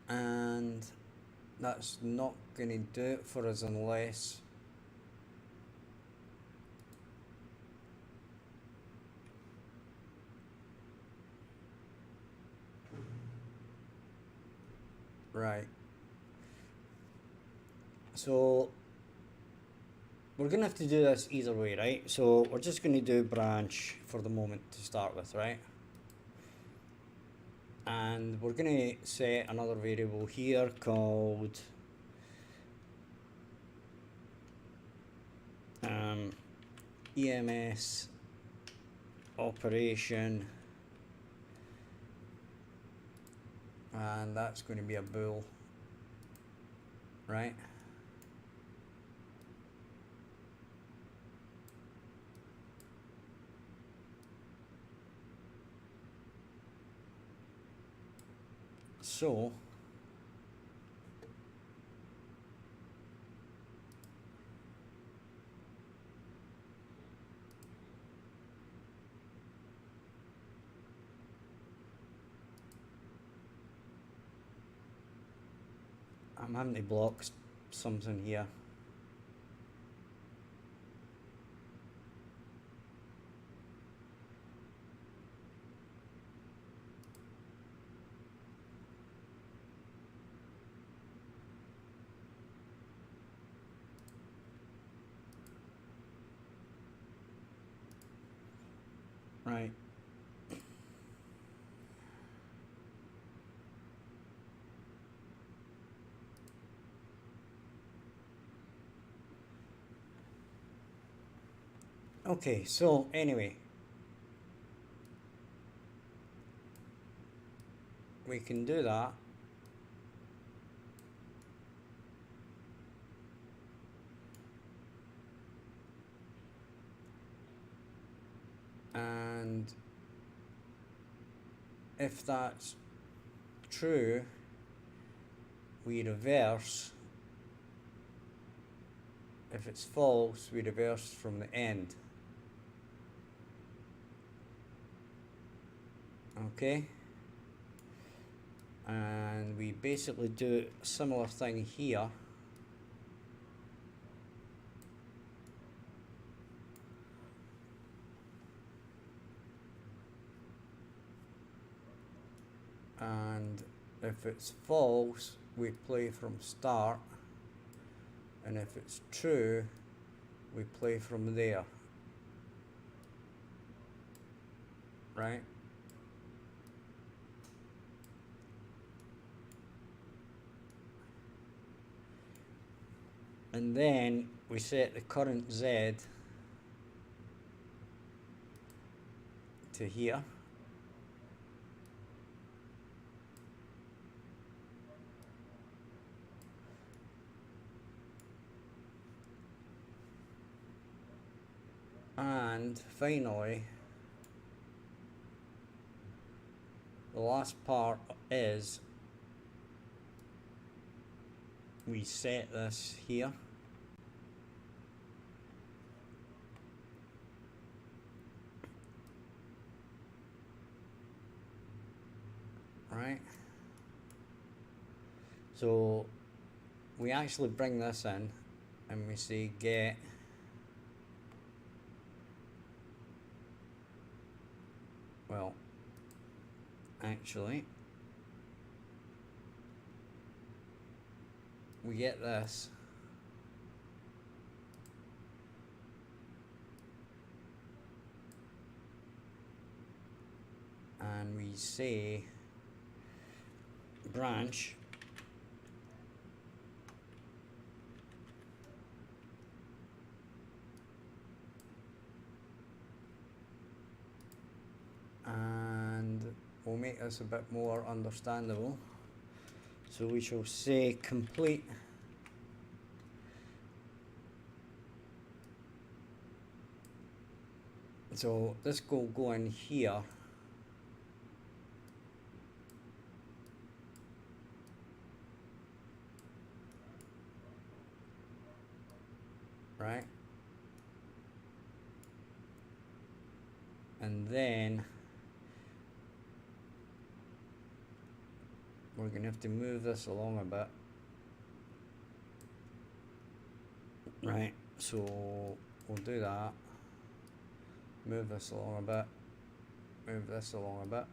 And that's not going to do it for us unless right. So we're going to have to do this either way, right? So we're just going to do branch for the moment to start with, right? And we're going to set another variable here called EMS operation, and that's going to be a bool, right? So I'm having to block something here. Right. Okay, so anyway, we can do that. And if that's true, we reverse. If it's false, we reverse from the end. Okay? And we basically do a similar thing here. And if it's false, we play from start. And if it's true, we play from there. Right? And then we set the current Z to here. And finally, the last part is we set this here. Right? So we actually bring this in and we say get well actually we get this and we say branch and we'll make this a bit more understandable. So we shall say complete so this will go in here right? And then we're going to have to move this along a bit. Right, so we'll do that. Move this along a bit. Move this along a bit.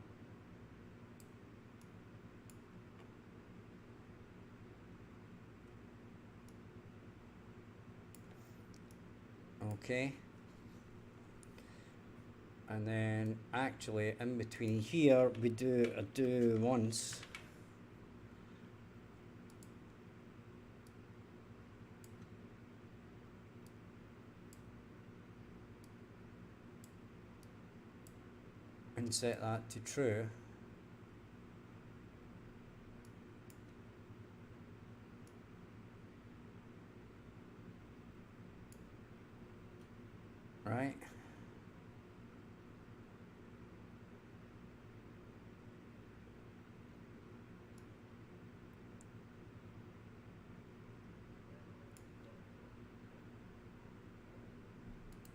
Okay. And then actually in between here we do a do once. And set that to true. Right.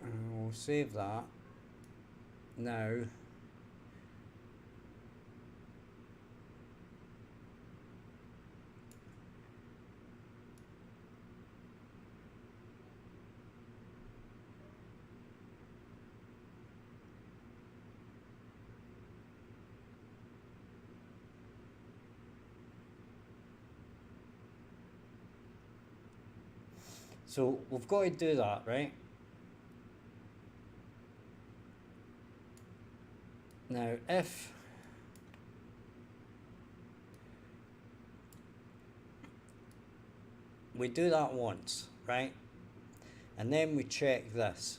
And we'll save that. Now so we've got to do that, right? Now if we do that once, right? And then we check this.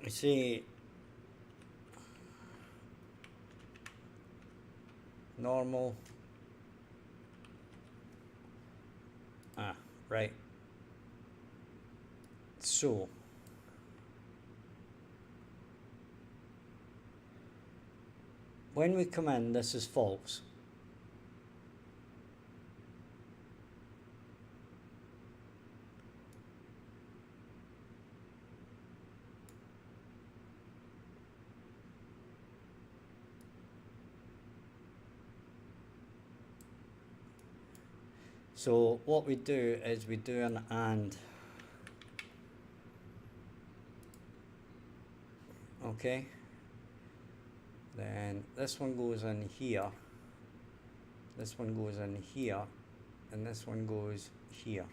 We say normal. Right. So when we come in, this is false. So what we do is we do an AND. Okay. Then this one goes in here. This one goes in here. And this one goes here.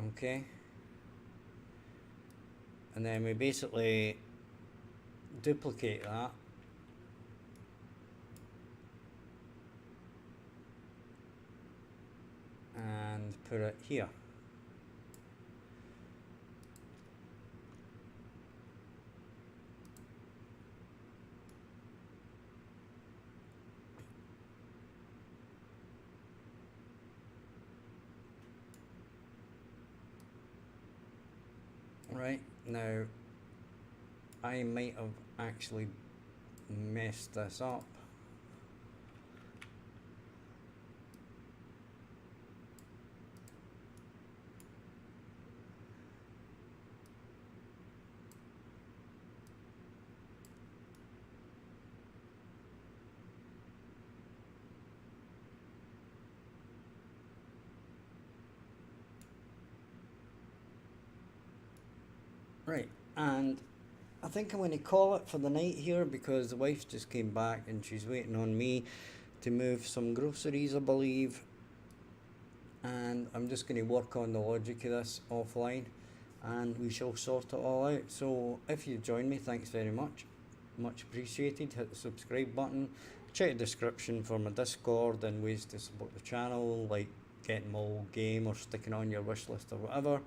Okay. And then we basically duplicate that. And put it here. Right, now I might have actually messed this up. Right, and I think I'm going to call it for the night here because the wife just came back and she's waiting on me to move some groceries, I believe. And I'm just going to work on the logic of this offline and we shall sort it all out. So if you've joined me, thanks very much. Much appreciated. Hit the subscribe button. Check the description for my Discord and ways to support the channel, like getting my old game or sticking on your wish list or whatever.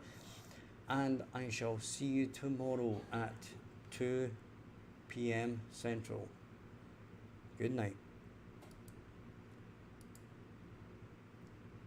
And I shall see you tomorrow at 2 p.m. Central. Good night.